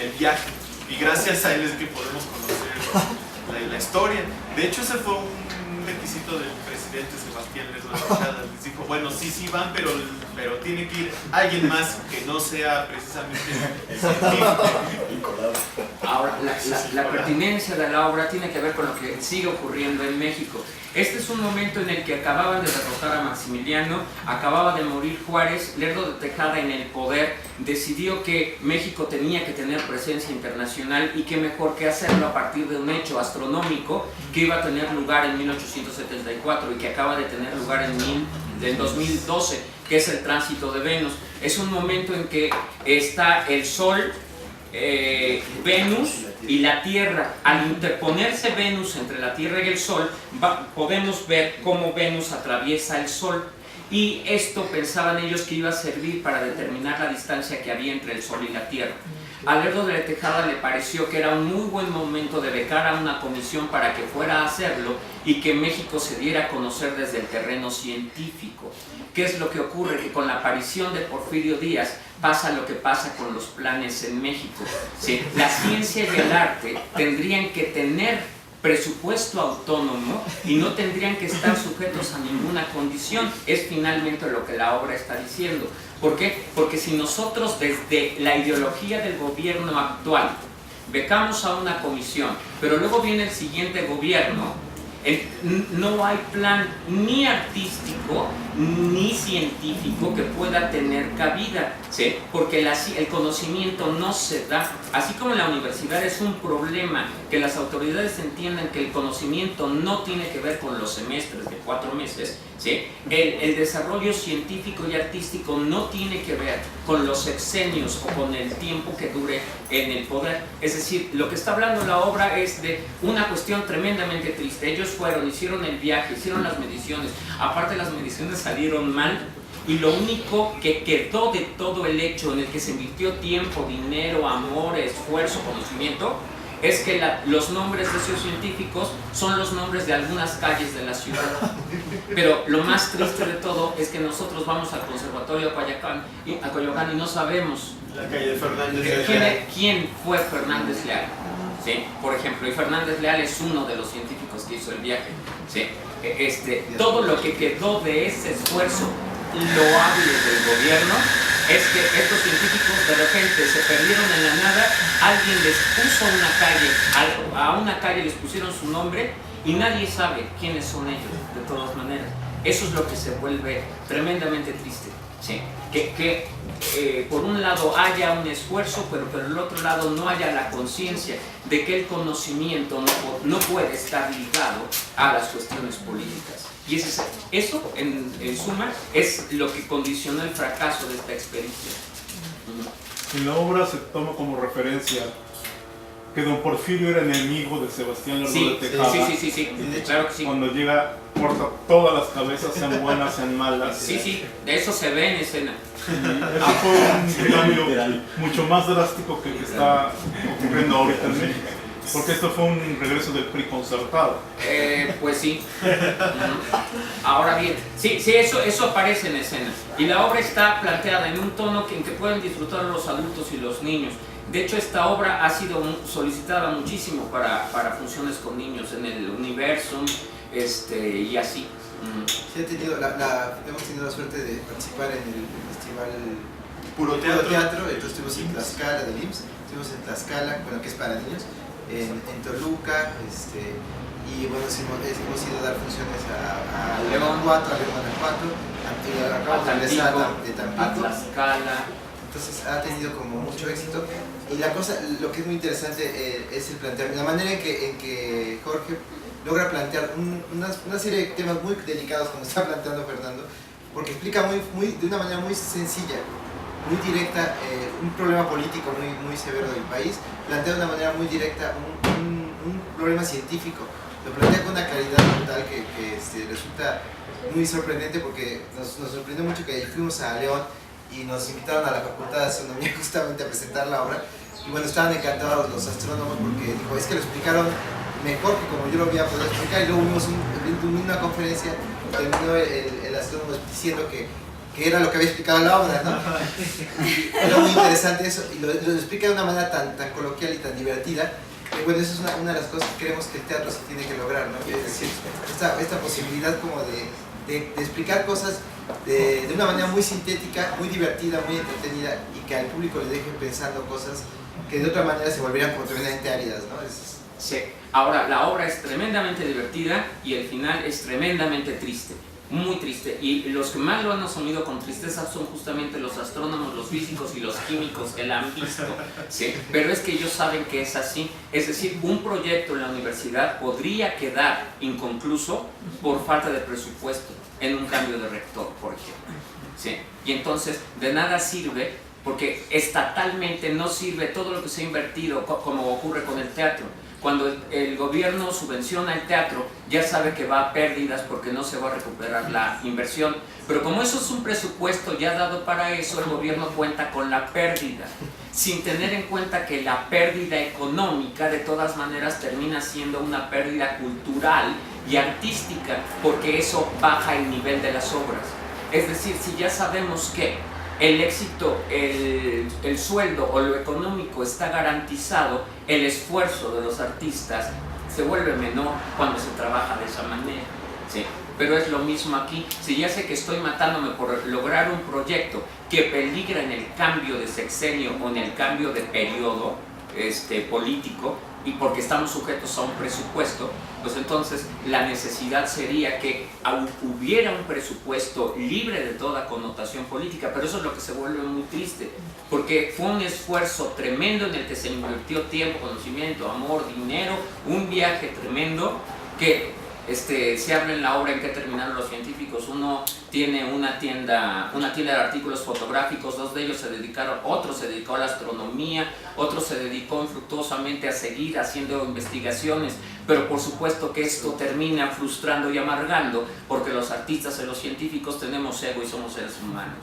el viaje, y gracias a él es que podemos conocer la historia. De hecho, ese fue un requisito del presidente Sebastián Lerdo. Les dijo, bueno, sí van, pero tiene que ir alguien más que no sea precisamente Ahora, la pertinencia de la obra tiene que ver con lo que sigue ocurriendo en México. Este es un momento en el que acababan de derrotar a Maximiliano, acababa de morir Juárez, Lerdo de Tejada en el poder decidió que México tenía que tener presencia internacional, y qué mejor que hacerlo a partir de un hecho astronómico que iba a tener lugar en 1874 y que acaba de tener lugar en 2012, que es el tránsito de Venus. Es un momento en que está el Sol, Venus y la Tierra. Al interponerse Venus entre la Tierra y el Sol, podemos ver cómo Venus atraviesa el Sol, y esto pensaban ellos que iba a servir para determinar la distancia que había entre el Sol y la Tierra. A Lerdo de Tejada le pareció que era un muy buen momento de becar a una comisión para que fuera a hacerlo y que México se diera a conocer desde el terreno científico. ¿Qué es lo que ocurre? Que con la aparición de Porfirio Díaz pasa lo que pasa con los planes en México. ¿Sí? La ciencia y el arte tendrían que tener presupuesto autónomo y no tendrían que estar sujetos a ninguna condición. Es finalmente lo que la obra está diciendo. ¿Por qué? Porque si nosotros desde la ideología del gobierno actual becamos a una comisión, pero luego viene el siguiente gobierno, no hay plan ni artístico ni científico que pueda tener cabida, ¿sí? Porque el conocimiento no se da. Así como en la universidad es un problema que las autoridades entiendan que el conocimiento no tiene que ver con los semestres de 4 meses, ¿sí? El desarrollo científico y artístico no tiene que ver con los sexenios o con el tiempo que dure en el poder. Es decir, lo que está hablando la obra es de una cuestión tremendamente triste. Ellos hicieron el viaje, hicieron las mediciones, aparte las mediciones salieron mal, y lo único que quedó de todo el hecho en el que se invirtió tiempo, dinero, amor, esfuerzo, conocimiento, es que los nombres de esos científicos son los nombres de algunas calles de la ciudad. Pero lo más triste de todo es que nosotros vamos al Conservatorio de Coyoacán y no sabemos la calle de Fernández Leal. ¿Quién fue Fernández Leal? ¿Sí? Por ejemplo, y Fernández Leal es uno de los científicos que hizo el viaje. ¿Sí? Todo lo que quedó de ese esfuerzo loable del gobierno es que estos científicos de repente se perdieron en la nada, alguien les puso una calle, a una calle les pusieron su nombre y nadie sabe quiénes son ellos, de todas maneras. Eso es lo que se vuelve tremendamente triste, ¿sí? Que por un lado haya un esfuerzo, pero por el otro lado no haya la conciencia de que el conocimiento no puede estar ligado a las cuestiones políticas. Y eso en suma, es lo que condicionó el fracaso de esta experiencia. En la obra se toma como referencia que don Porfirio era enemigo de Sebastián Lerdo de Tejada. Sí, claro que sí. Cuando llega, corta todas las cabezas, sean buenas, sean malas. Sí, de eso se ve en escena. Eso fue un cambio mucho más drástico que el que está ocurriendo ahorita en México. Porque esto fue un regreso del PRI concertado. Pues sí. Ahora bien, sí, eso aparece en escena. Y la obra está planteada en un tono en que pueden disfrutar los adultos y los niños. De hecho, esta obra ha sido solicitada muchísimo para funciones con niños en el Universum y así. Sí, hemos tenido la suerte de participar en el festival Puro Teatro. Entonces estuvimos en Tlaxcala del IMSS, estuvimos en Tlaxcala, bueno, que es para niños, en Toluca, y bueno, hemos ido a dar funciones a León, Guanajuato, acabamos de regresar de Tampico, a Tlaxcala. Entonces ha tenido como mucho éxito, y lo que es muy interesante es el planteamiento, la manera en que Jorge logra plantear una serie de temas muy delicados como está planteando Fernando, porque explica de una manera muy sencilla, muy directa, un problema político muy severo del país, plantea de una manera muy directa un problema científico, lo plantea con una claridad brutal que resulta muy sorprendente, porque nos sorprendió mucho que fuimos a León y nos invitaron a la Facultad de Astronomía justamente a presentar la obra. Y bueno, estaban encantados los astrónomos porque dijo, es que lo explicaron mejor que como yo lo había podido explicar. Y luego vimos una conferencia y terminó el astrónomo diciendo que era lo que había explicado en la obra, ¿no? Era muy interesante eso, y lo explica de una manera tan coloquial y tan divertida. Y bueno, eso es una de las cosas que creemos que el teatro se tiene que lograr, ¿no? Es decir, esta posibilidad como de explicar cosas de una manera muy sintética, muy divertida, muy entretenida, y que al público le deje pensando cosas que de otra manera se volvieran como tremendamente áridas, ¿no? Sí. Ahora, la obra es tremendamente divertida y el final es tremendamente triste, muy triste. Y los que más lo han asumido con tristeza son justamente los astrónomos, los físicos y los químicos que la han visto. ¿Sí? Pero es que ellos saben que es así. Es decir, un proyecto en la universidad podría quedar inconcluso por falta de presupuesto en un cambio de rector, por ejemplo. ¿Sí? Y entonces, de nada sirve, porque estatalmente no sirve todo lo que se ha invertido, como ocurre con el teatro. Cuando el gobierno subvenciona el teatro, ya sabe que va a pérdidas porque no se va a recuperar la inversión. Pero como eso es un presupuesto ya dado para eso, el gobierno cuenta con la pérdida, sin tener en cuenta que la pérdida económica de todas maneras termina siendo una pérdida cultural y artística, porque eso baja el nivel de las obras. Es decir, si ya sabemos que el éxito, el sueldo o lo económico está garantizado, el esfuerzo de los artistas se vuelve menor cuando se trabaja de esa manera. ¿Sí? Pero es lo mismo aquí. Si ya sé que estoy matándome por lograr un proyecto que peligra en el cambio de sexenio o en el cambio de periodo político, y porque estamos sujetos a un presupuesto, pues entonces la necesidad sería que hubiera un presupuesto libre de toda connotación política. Pero eso es lo que se vuelve muy triste, porque fue un esfuerzo tremendo en el que se invirtió tiempo, conocimiento, amor, dinero, un viaje tremendo que se habla en la obra en que terminaron los científicos. Uno tiene una tienda de artículos fotográficos, dos de ellos se dedicaron, otro se dedicó a la astronomía, otro se dedicó infructuosamente a seguir haciendo investigaciones, pero por supuesto que esto termina frustrando y amargando, porque los artistas y los científicos tenemos ego y somos seres humanos.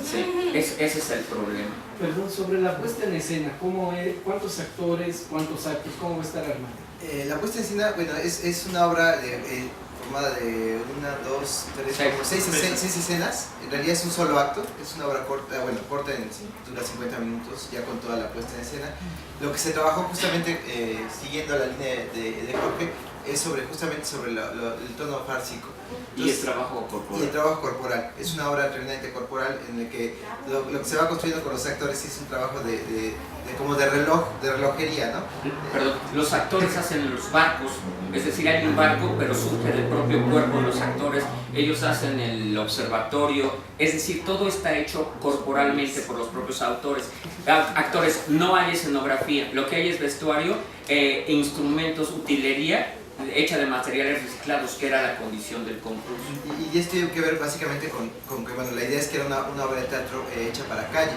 ¿Sí? Ese es el problema. Perdón, sobre la puesta en escena, ¿cómo es? ¿Cuántos actores, cuántos actos, cómo va a estar armado? La puesta en escena, bueno, es una obra formada de 6 escenas. En realidad es un solo acto, es una obra corta, dura 50 minutos ya con toda la puesta en escena. Lo que se trabajó justamente siguiendo la línea de Jorge es justamente sobre el tono fársico. Y el trabajo corporal. Y el trabajo corporal. Es una obra tremendamente corporal en el que lo que se va construyendo con los actores es un trabajo como de relojería, ¿no? Perdón, los actores hacen los barcos, es decir, hay un barco, pero surge del propio cuerpo los actores, ellos hacen el observatorio, es decir, todo está hecho corporalmente por los propios actores. No hay escenografía, lo que hay es vestuario, instrumentos, utilería, hecha de materiales reciclados, que era la condición del concurso. Y esto tiene que ver básicamente con que, bueno, la idea es que era una obra de teatro hecha para calle.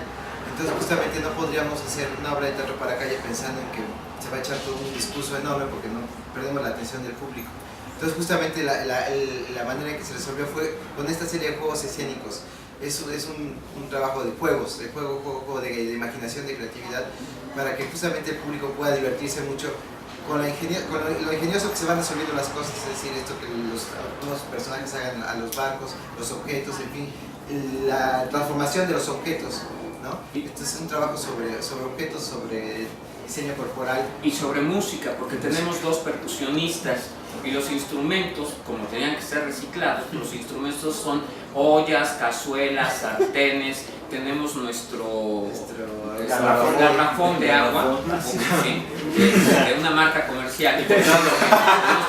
Entonces justamente no podríamos hacer una obra de teatro para calle pensando en que se va a echar todo un discurso enorme, porque no perdemos la atención del público. Entonces justamente la manera en que se resolvió fue con esta serie de juegos escénicos. Es un trabajo de juegos, juego de imaginación, de creatividad, para que justamente el público pueda divertirse mucho con lo ingenioso que se van resolviendo las cosas, es decir, esto que algunos personajes hagan a los barcos, los objetos, en fin, la transformación de los objetos, ¿no? Entonces es un trabajo sobre objetos, sobre diseño corporal. Y sobre música, porque tenemos dos percusionistas y los instrumentos, como tenían que ser reciclados, los instrumentos son ollas, cazuelas, sartenes, tenemos nuestro garrafón de agua, ¿sí? De una marca comercial, tenemos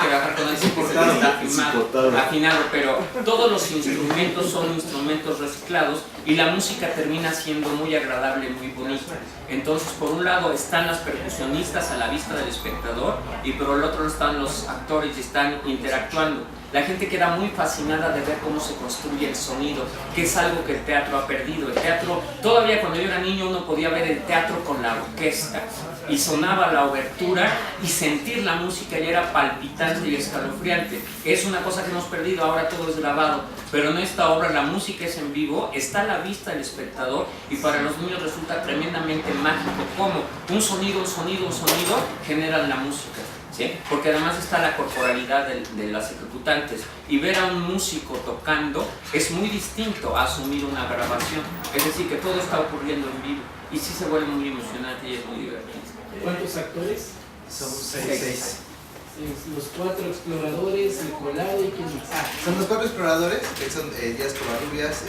que viajar con eso porque está afinado, pero todos los instrumentos son instrumentos reciclados y la música termina siendo muy agradable, muy bonita. Entonces, por un lado están las percusionistas a la vista del espectador y por el otro están los actores y están interactuando. la gente queda muy fascinada de ver cómo se construye el sonido, que es algo que el teatro ha perdido. El teatro, todavía cuando yo era niño uno podía ver el teatro con la orquesta y sonaba la obertura y sentir la música y era palpitante y escalofriante. Es una cosa que hemos perdido, ahora todo es grabado, pero en esta obra la música es en vivo, está a la vista del espectador y para los niños resulta tremendamente mágico cómo un sonido generan la música, ¿sí? Porque además está la corporalidad de las ejecutantes y ver a un músico tocando es muy distinto a asumir una grabación, es decir que todo está ocurriendo en vivo y sí se vuelve muy emocionante y es muy divertido. ¿Cuántos actores? Somos 6. Los 4 exploradores, el colado y quién más. Son los 4 exploradores, que son Díaz Covarrubias,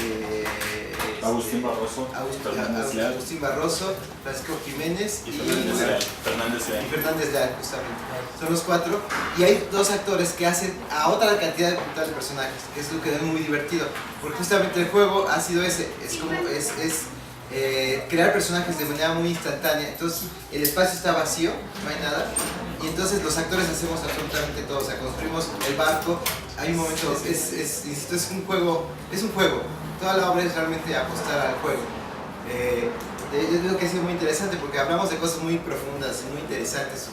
Agustín Barroso, Agustín Barroso, Francisco Jiménez y Fernández Leal, justamente. Son los 4 y hay 2 actores que hacen a otra cantidad de personajes, que es lo que es muy divertido, porque justamente el juego ha sido ese, crear personajes de manera muy instantánea. Entonces el espacio está vacío, no hay nada, y entonces los actores hacemos absolutamente todo, o sea, construimos el barco. Hay un momento, insisto, es un juego, toda la obra es realmente apostar al juego. Yo creo que ha sido muy interesante porque hablamos de cosas muy profundas, muy interesantes,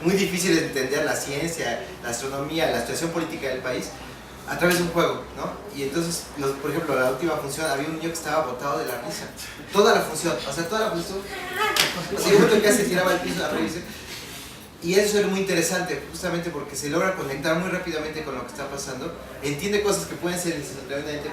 muy difíciles de entender, la ciencia, la astronomía, la situación política del país, a través de un juego, ¿no? Y entonces, por ejemplo, la última función, había un niño que estaba botado de la risa. Toda la función, o sea, yo creo que se tiraba al piso a reírse. Y eso es muy interesante, justamente porque se logra conectar muy rápidamente con lo que está pasando. Entiende cosas que pueden ser tremendamente,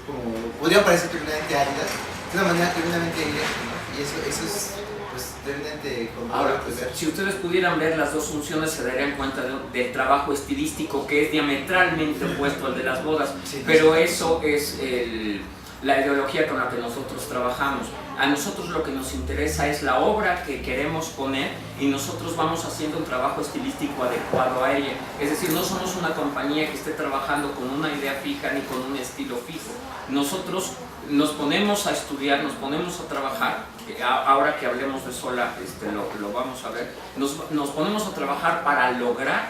como podrían parecer tremendamente áridas, de una manera tremendamente directa, ¿no? Y eso es pues tremendamente conmovedor. Ahora, pues, si ustedes pudieran ver las 2 funciones se darían cuenta del trabajo estilístico que es diametralmente opuesto al de las bodas, sí, pero eso es la ideología con la que nosotros trabajamos. A nosotros lo que nos interesa es la obra que queremos poner y nosotros vamos haciendo un trabajo estilístico adecuado a ella. Es decir, no somos una compañía que esté trabajando con una idea fija ni con un estilo fijo. Nosotros nos ponemos a estudiar, nos ponemos a trabajar, ahora que hablemos de Sola lo vamos a ver, nos ponemos a trabajar para lograr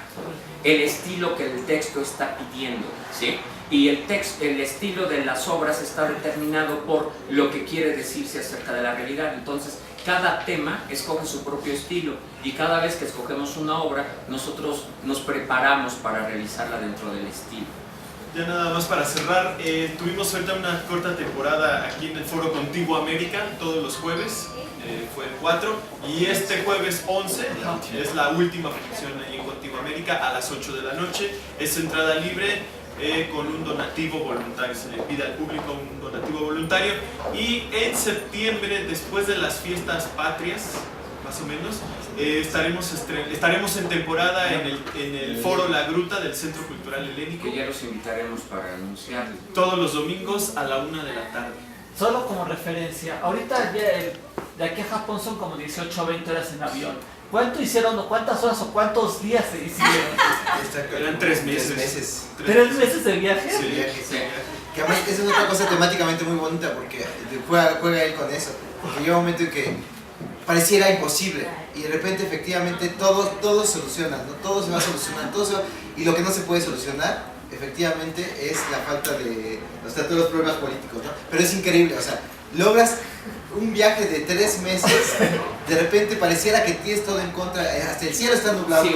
el estilo que el texto está pidiendo, ¿sí? Y el estilo de las obras está determinado por lo que quiere decirse acerca de la realidad. Entonces, cada tema escoge su propio estilo y cada vez que escogemos una obra, nosotros nos preparamos para realizarla dentro del estilo. Ya nada más para cerrar, tuvimos ahorita una corta temporada aquí en el Foro Contigo América, todos los jueves, fue el 4, y este jueves 11 es la última función ahí en Contigo América a las 8 de la noche, es entrada libre, con un donativo voluntario, se le pide al público un donativo voluntario, y en septiembre, después de las fiestas patrias, más o menos, estaremos en temporada en el Foro La Gruta del Centro Cultural Helénico. Que ya los invitaremos para anunciarlo. Todos los domingos a la 1 de la tarde. Solo como referencia, ahorita de aquí a Japón son como 18 o 20 horas en avión. ¿Cuánto hicieron o cuántas horas o cuántos días se hicieron? Eran 3 meses. 3 meses de viaje. Sí. Que además esa es otra cosa temáticamente muy bonita porque juega él con eso. Porque llega un momento en que pareciera imposible y de repente efectivamente todo soluciona, ¿no? Todo se va a solucionar, y lo que no se puede solucionar efectivamente es la falta de todos los problemas políticos, ¿no? Pero es increíble, o sea, logras un viaje de 3 meses, de repente pareciera que tienes todo en contra, hasta el cielo está nublado. Sí,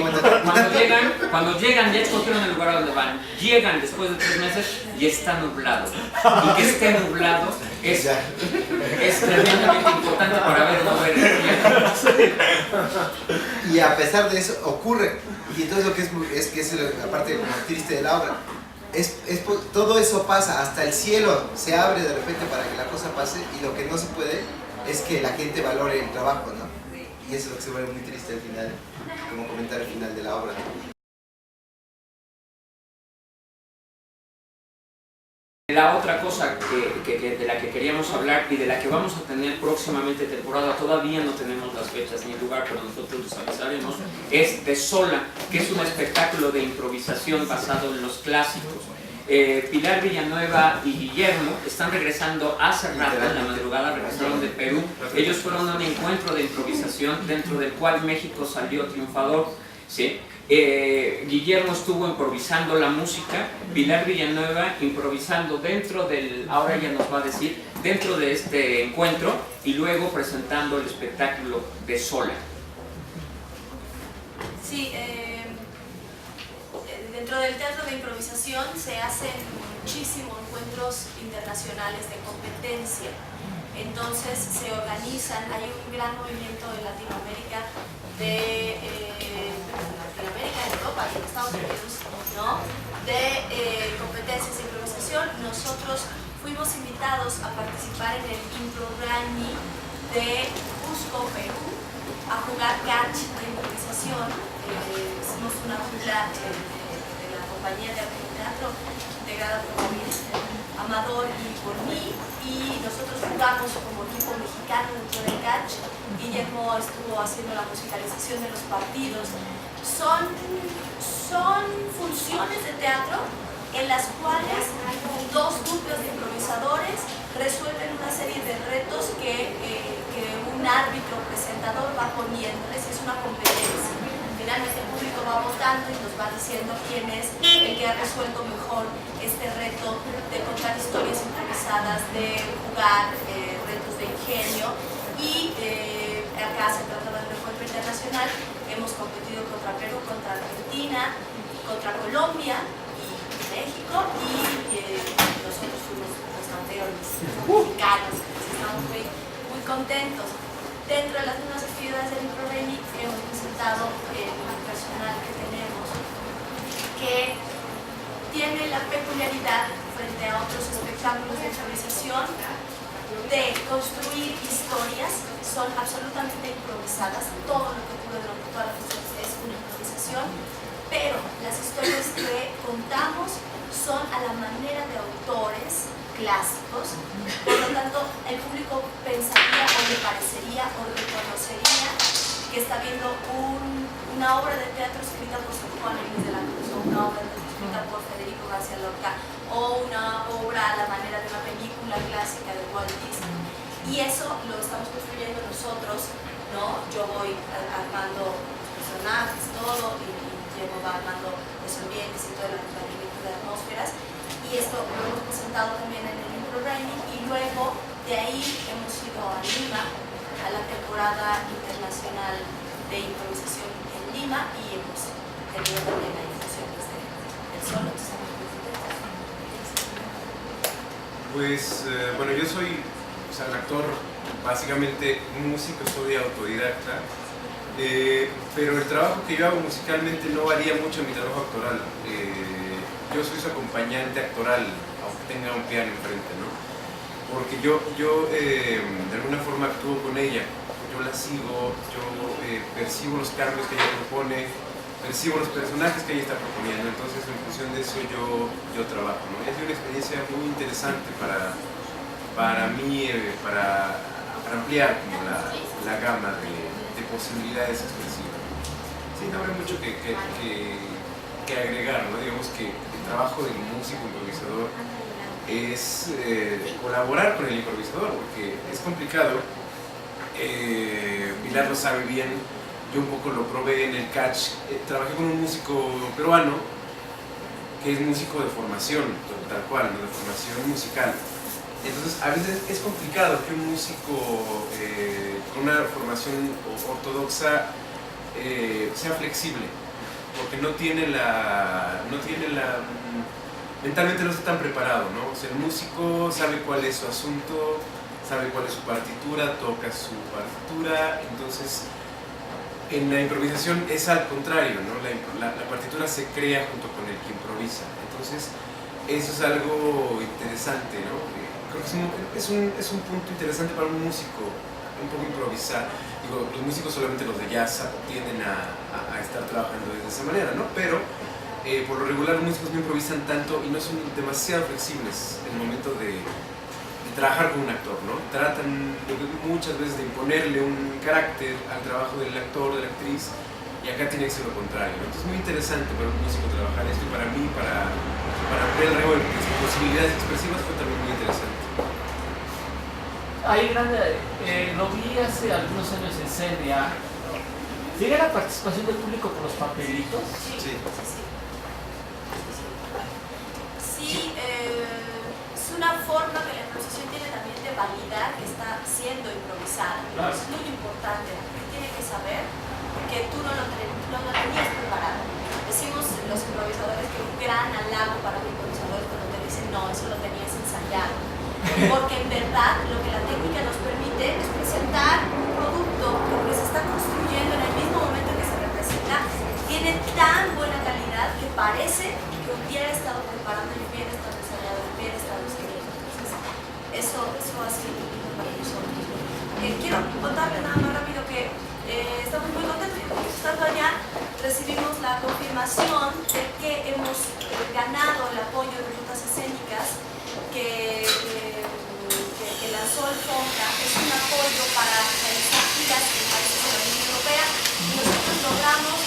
cuando llegan ya escogieron el lugar a donde van, llegan después de 3 meses y está nublado. Y que esté nublado es tremendamente importante para ver mover el cielo. Y a pesar de eso ocurre, y entonces lo que es la parte como triste de la obra. Todo eso pasa, hasta el cielo se abre de repente para que la cosa pase y lo que no se puede es que la gente valore el trabajo, ¿no? Y eso es lo que se vuelve muy triste al final, como comentario final de la obra. La otra cosa de la que queríamos hablar y de la que vamos a tener próximamente temporada, todavía no tenemos las fechas ni el lugar, pero nosotros los avisaremos, es de Sola, que es un espectáculo de improvisación basado en los clásicos. Pilar Villanueva y Guillermo están regresando hace rato, en la madrugada regresaron de Perú. Ellos fueron a un encuentro de improvisación dentro del cual México salió triunfador, ¿sí? Guillermo estuvo improvisando la música, Pilar Villanueva improvisando dentro del, ahora ya nos va a decir, dentro de este encuentro, y luego presentando el espectáculo de Sola. Sí, dentro del teatro de improvisación se hacen muchísimos encuentros internacionales de competencia. Entonces se organizan, hay un gran movimiento en Latinoamérica, en Europa y en Estados Unidos, ¿no? De competencias de improvisación. Nosotros fuimos invitados a participar en el Impro Grammy de Cusco, Perú, a jugar catch de improvisación. Hicimos una gira de la compañía de arte y teatro integrada por David Amador y por mí, y nosotros jugamos como equipo mexicano dentro del catch. Guillermo estuvo haciendo la musicalización de los partidos. Son funciones de teatro en las cuales dos grupos de improvisadores resuelven una serie de retos que un árbitro presentador va poniéndoles. Es una competencia. Finalmente el público va votando y nos va diciendo quién es el que ha resuelto mejor este reto de contar historias improvisadas, de jugar retos de ingenio. Y acá se trata de un encuentro internacional. Hemos competido contra Perú, contra Argentina, contra Colombia y México, y nosotros fuimos los campeones mexicanos. Estamos muy contentos. Dentro de las mismas actividades del Impro Grammy hemos presentado un personal que tenemos que tiene la peculiaridad frente a otros espectáculos de improvisación de construir historias. Son absolutamente improvisadas. Todo lo que ocurre durante toda la función es una improvisación, pero las historias que contamos son a la manera de autores clásicos. Por lo tanto, el público pensaría o le parecería o reconocería que está viendo una obra de teatro escrita por San Juan Inés de la Cruz, o una obra de teatro escrita por Federico García Lorca, o una obra a la manera de una película clásica de Walt Disney. Y eso lo estamos construyendo nosotros, ¿no? Yo voy armando los personajes, todo, y Diego va armando los ambientes y todo el acompañamiento de atmósferas. Y esto lo hemos presentado también en el Impro Grammy, y luego de ahí hemos ido a Lima, a la temporada internacional de improvisación en Lima, y hemos tenido también ahí funciones del solo. Pues, bueno, yo soy un actor, básicamente un músico, soy autodidacta, pero el trabajo que yo hago musicalmente no varía mucho en mi trabajo actoral. Yo soy su acompañante actoral, aunque tenga un piano enfrente, ¿no? Porque yo de alguna forma actúo con ella, yo la sigo, yo percibo los cambios que ella propone, percibo los personajes que ella está proponiendo. Entonces en función de eso yo trabajo, ¿no? Es una experiencia muy interesante para mí, para ampliar como la gama de posibilidades expresivas. Sí, no habrá mucho que agregar, ¿no? Digamos que el trabajo del músico improvisador es colaborar con el improvisador, porque es complicado. Pilar lo sabe bien, yo un poco lo probé en el catch. Trabajé con un músico peruano que es músico de formación, tal cual, ¿no? De formación musical. Entonces a veces es complicado que un músico con una formación ortodoxa sea flexible, porque mentalmente no está tan preparado, ¿no? O sea, el músico sabe cuál es su asunto, sabe cuál es su partitura, toca su partitura. Entonces en la improvisación es al contrario, ¿no? La partitura se crea junto con el que improvisa. Entonces eso es algo interesante, ¿no? Creo que es un punto interesante para un músico, un poco improvisar. Digo, los músicos, solamente los de jazz, tienden a estar trabajando de esa manera, ¿no? Pero por lo regular los músicos no improvisan tanto y no son demasiado flexibles en el momento de trabajar con un actor, ¿no? Tratan muchas veces de imponerle un carácter al trabajo del actor o de la actriz, y acá tiene que ser lo contrario, ¿no? Entonces es muy interesante para un músico trabajar esto, y para mí, para ver el rango de posibilidades expresivas, fue también muy interesante. Lo vi hace algunos años en Senia, ¿Sigue la participación del público por los papelitos? Sí. Sí, es una forma que la improvisación tiene también de validar que está siendo improvisada. Claro. Es muy importante, la gente tiene que saber que tú no lo tenías preparado. Decimos los improvisadores que un gran halago para un improvisador es cuando te dicen no, eso lo tenías ensayado. Porque en verdad lo que la técnica nos permite es presentar un producto que se está construyendo en el mismo momento que se representa, tiene tan buena calidad que parece que hubiera estado preparando y hubiera estado ensayado, hubiera estado escribiendo. Entonces, eso ha sido para nosotros. Quiero contarles nada más rápido que estamos muy contentos porque estando allá recibimos la confirmación de que hemos ganado el apoyo de rutas escénicas que lanzó el FONCA. Es un apoyo para realizar giras en países de la Unión Europea y nosotros logramos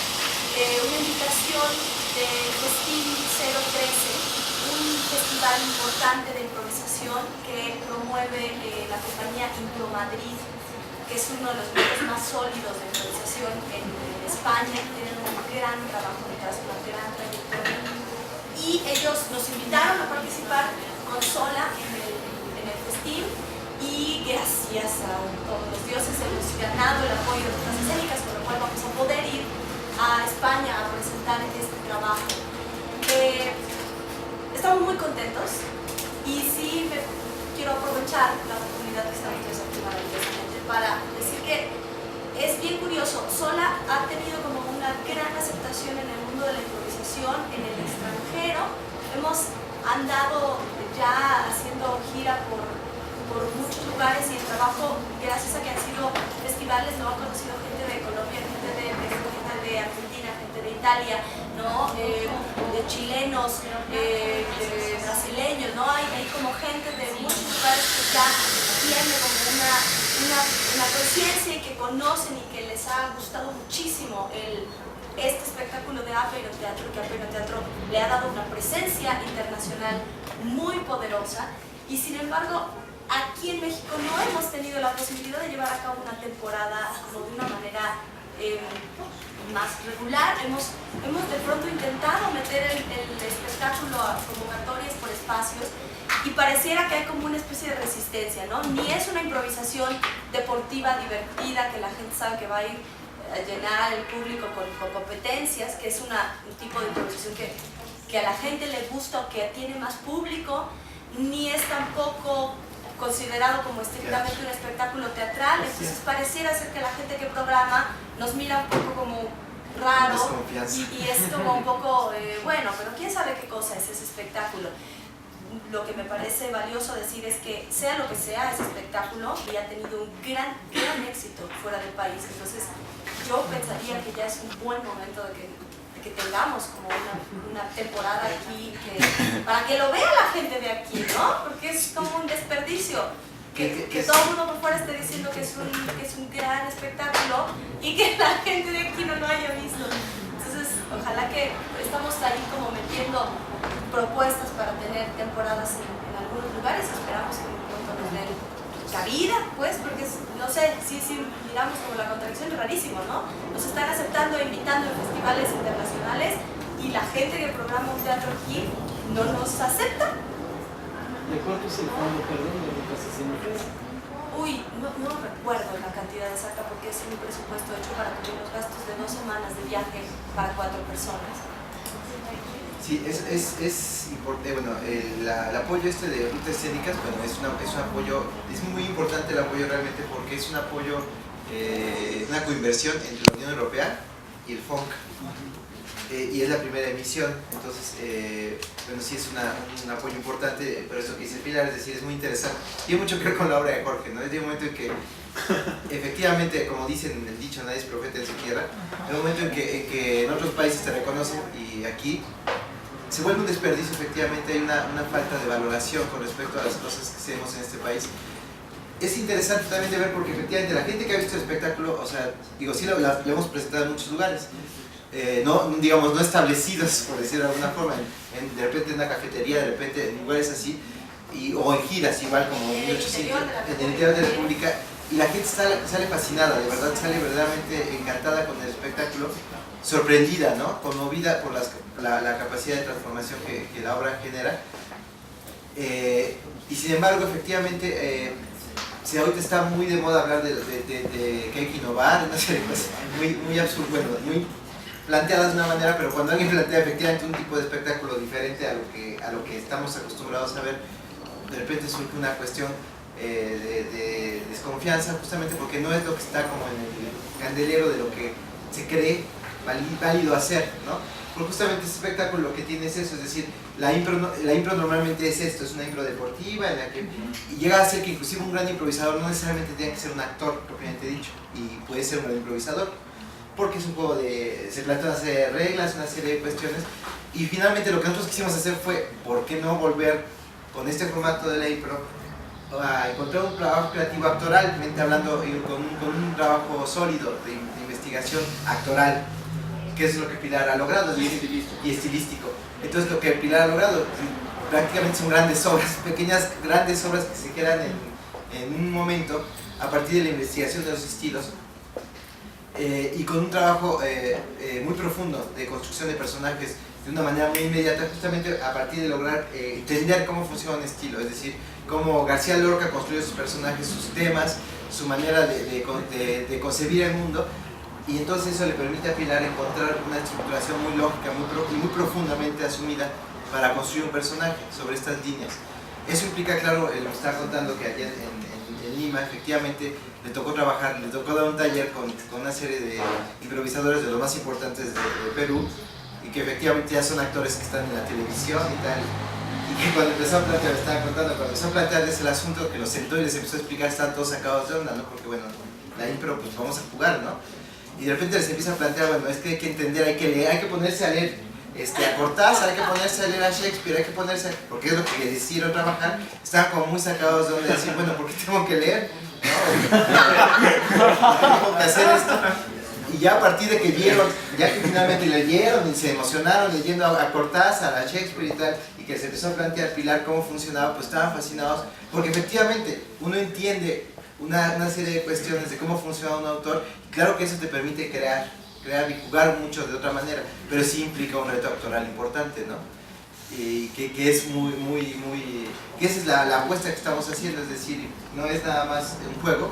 una invitación del Festín 013, un festival importante de improvisación que promueve la compañía Impro Madrid, que es uno de los grupos más sólidos de improvisación en España, tienen un gran trabajo detrás, una gran trayectoria. Y ellos nos invitaron a participar con Sola en el festín y gracias a todos los dioses hemos ganado el apoyo de rutas escénicas, con lo cual vamos a poder ir a España a presentar este trabajo. Estamos muy contentos y sí quiero aprovechar la oportunidad que estamos aquí maravillosamente para decir que es bien curioso. Sola ha tenido como una gran aceptación en el mundo de la improvisación en el extranjero. Hemos andado ya haciendo gira por muchos lugares y el trabajo, gracias a que han sido festivales, lo han conocido gente de Colombia, gente de México, gente de Argentina, gente de Italia, ¿no? De chilenos, de brasileños, ¿no? Hay como gente de muchos lugares que ya tiene como una conciencia y que conocen y que les ha gustado muchísimo este espectáculo de Apeiron Teatro, que Apeiron Teatro le ha dado una presencia internacional muy poderosa. Y sin embargo, aquí en México no hemos tenido la posibilidad de llevar a cabo una temporada como de una manera más regular. Hemos de pronto intentado meter el espectáculo a convocatorias por espacios y pareciera que hay como una especie de resistencia, ¿no? Ni es una improvisación deportiva divertida que la gente sabe que va a ir a llenar el público con competencias, que es un tipo de improvisación que a la gente le gusta o que tiene más público, ni es tampoco considerado como estrictamente un espectáculo teatral. Entonces pareciera ser que la gente que programa nos mira un poco como raro y es como un poco, bueno, pero quién sabe qué cosa es ese espectáculo. Lo que me parece valioso decir es que sea lo que sea ese espectáculo, y ha tenido un gran éxito fuera del país. Entonces yo pensaría que ya es un buen momento de que tengamos como una temporada aquí para que lo vea la gente de aquí, ¿no? Porque es como un desperdicio que todo el mundo por fuera esté diciendo que es un gran espectáculo y que la gente de aquí no lo haya visto. Entonces ojalá que estamos ahí como metiendo propuestas para tener temporadas en algunos lugares. Esperamos que pronto nos den cabida, pues, porque no sé, si miramos como la contradicción, es rarísimo, ¿no? Nos están aceptando e invitando en festivales internacionales y la gente que programa un teatro aquí no nos acepta. ¿De cuánto es el fondo, perdón, de rutas escénicas? Uy, no recuerdo la cantidad exacta porque es un presupuesto hecho para cubrir los gastos de 2 semanas de viaje para 4 personas. Sí, es importante, bueno, el apoyo de rutas escénicas, bueno, es un apoyo, es muy importante el apoyo realmente porque es un apoyo, una coinversión entre la Unión Europea y el FONCA. Y es la primera emisión, entonces, bueno, sí es un apoyo importante, pero eso que dice Pilar, es decir, es muy interesante. Tiene mucho que ver con la obra de Jorge, ¿no? Es un momento en que, efectivamente, como dicen en el dicho, nadie es profeta en su tierra, es un momento en que en otros países te reconocen y aquí se vuelve un desperdicio, efectivamente, hay una falta de valoración con respecto a las cosas que hacemos en este país. Es interesante también de ver porque efectivamente la gente que ha visto el espectáculo, o sea, digo, sí lo hemos presentado en muchos lugares, no establecidos, por decirlo de alguna forma, de repente en una cafetería, de repente en lugares así, o en giras igual como en 1800, en el interior de la República, y la gente sale fascinada, de verdad, sale verdaderamente encantada con el espectáculo, sorprendida, ¿no? Conmovida por la capacidad de transformación que la obra genera. Y sin embargo, efectivamente, si ahorita está muy de moda hablar de que hay que innovar, una serie de cosas muy absurdas, bueno, muy planteadas de una manera, pero cuando alguien plantea efectivamente un tipo de espectáculo diferente a lo que estamos acostumbrados a ver, de repente surge una cuestión de desconfianza, justamente porque no es lo que está como en el candelero de lo que se cree válido hacer, ¿no? Porque justamente este espectáculo lo que tiene es eso, es decir, la impro normalmente es esto, es una impro deportiva en la que llega a ser que inclusive un gran improvisador no necesariamente tiene que ser un actor propiamente dicho, y puede ser un gran improvisador, porque es un juego se plantea una serie de reglas, una serie de cuestiones, y finalmente lo que nosotros quisimos hacer fue, ¿por qué no volver con este formato de la impro a encontrar un trabajo creativo actoralmente hablando, con un trabajo sólido de investigación actoral, que es lo que Pilar ha logrado, y estilístico. Entonces lo que Pilar ha logrado prácticamente son grandes obras, grandes obras que se quedan en un momento a partir de la investigación de los estilos, y con un trabajo muy profundo de construcción de personajes de una manera muy inmediata, justamente a partir de lograr entender cómo funciona un estilo, es decir, cómo García Lorca construye sus personajes, sus temas, su manera de concebir el mundo, y entonces eso le permite a Pilar encontrar una estructuración muy lógica y muy profundamente asumida para construir un personaje sobre estas líneas. Eso implica, claro, lo está contando que ayer en Lima efectivamente le tocó dar un taller con una serie de improvisadores de los más importantes de Perú, y que efectivamente ya son actores que están en la televisión y tal, y que cuando empezó a plantear, cuando empezó a plantearles el asunto, que los sentó y les empezó a explicar, estaban todos sacados de onda, ¿no? Porque bueno, la impro, pues vamos a jugar, ¿no? Y de repente les empieza a plantear, bueno, es que hay que entender, hay que leer, hay que ponerse a leer a Cortázar, hay que ponerse a leer a Shakespeare, hay que ponerse, porque es lo que les hicieron trabajar, estaban como muy sacados de onda, decir, bueno, ¿por qué tengo que leer? ¿No? Tengo que hacer esto. Y ya a partir de que vieron, ya que finalmente leyeron y se emocionaron leyendo a Cortázar, a Shakespeare y tal, y que se empezó a plantear Pilar cómo funcionaba, pues estaban fascinados, porque efectivamente uno entiende una serie de cuestiones de cómo funciona un autor, y claro que eso te permite crear y jugar mucho de otra manera, pero sí implica un reto actoral importante, ¿no? Y que es que esa es la apuesta que estamos haciendo, es decir, no es nada más un juego,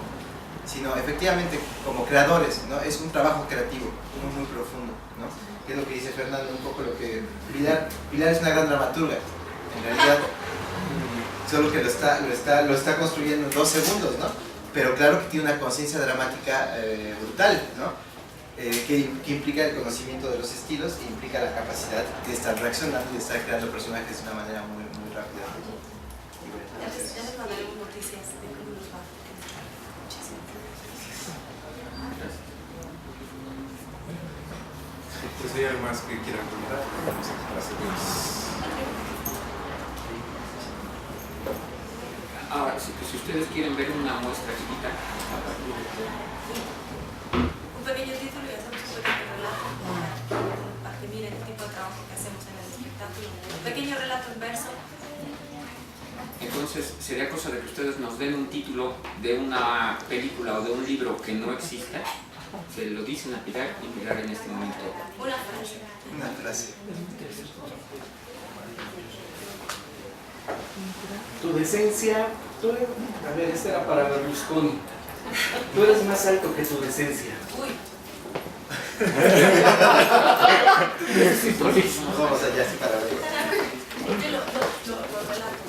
sino efectivamente como creadores, ¿no? Es un trabajo creativo muy profundo, ¿no? Que es lo que dice Fernando, un poco lo que Pilar es una gran dramaturga, en realidad, solo que lo está construyendo en 2 segundos, ¿no? Pero claro que tiene una conciencia dramática brutal, ¿no? Que implica el conocimiento de los estilos e implica la capacidad de estar reaccionando y de estar creando personajes de una manera muy rápida. Ya les mandaremos noticias de cómo nos va. Pues hay algo más que quieran comentar. Vamos a ahora, si ustedes quieren ver una muestra chiquita, un pequeño título y hacemos un pequeño relato para que miren el tipo de trabajo que hacemos en el espectáculo. Un pequeño relato en verso. entonces sería cosa de que ustedes nos den un título de una película o de un libro que no exista. Se lo dicen a Pilar y Pilar en este momento. Una frase. Tu decencia, a ver, esta era para Berlusconi. Tú eres más alto que tu decencia. Uy. Vamos allá, así para ver. Yo lo relato.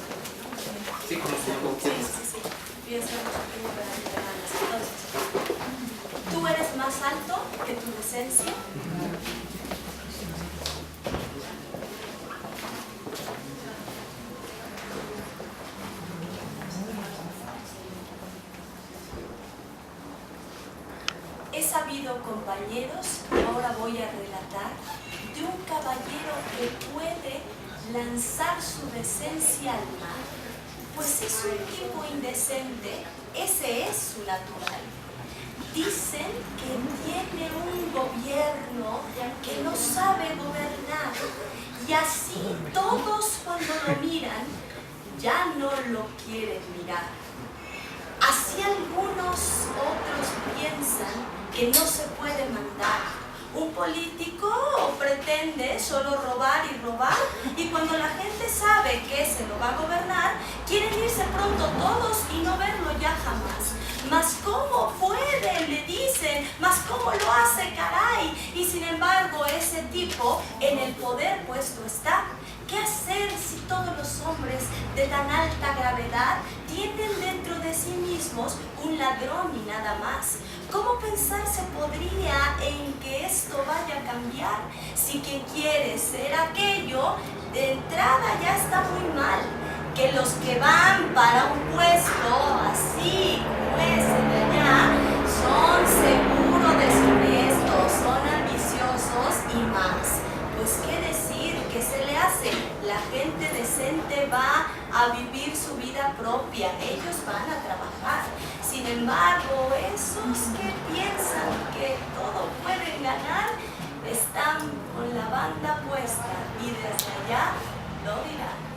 Sí, con Sí. Voy a hacer un pequeño relato. Entonces, ¿tú eres más alto que tu decencia? He sabido, compañeros, ahora voy a relatar de un caballero que puede lanzar su decencia al mar, pues es un tipo indecente, ese es su natural. Dicen que tiene un gobierno que no sabe gobernar, y así todos cuando lo miran ya no lo quieren mirar. Así Así algunos otros piensan que no se puede mandar. Un político pretende solo robar y robar, y cuando la gente sabe que se lo va a gobernar, quieren irse pronto todos y no verlo ya jamás. Mas ¿cómo puede? Le dicen, mas ¿cómo lo hace, caray? Y sin embargo ese tipo en el poder puesto está. ¿Qué hacer si todos los hombres de tan alta gravedad tienen dentro de sí mismos un ladrón y nada más? ¿Cómo pensar se podría en que esto vaya a cambiar si quien quiere ser aquello de entrada ya está muy mal? Que los que van para un puesto así como ese de allá son seguro deshonestos, son ambiciosos y más. Pues qué decir, ¿qué se le hace? La gente decente va a vivir su vida propia, ellos van a trabajar. Sin embargo, esos que piensan que todo pueden ganar, están con la banda puesta y desde allá lo dirán.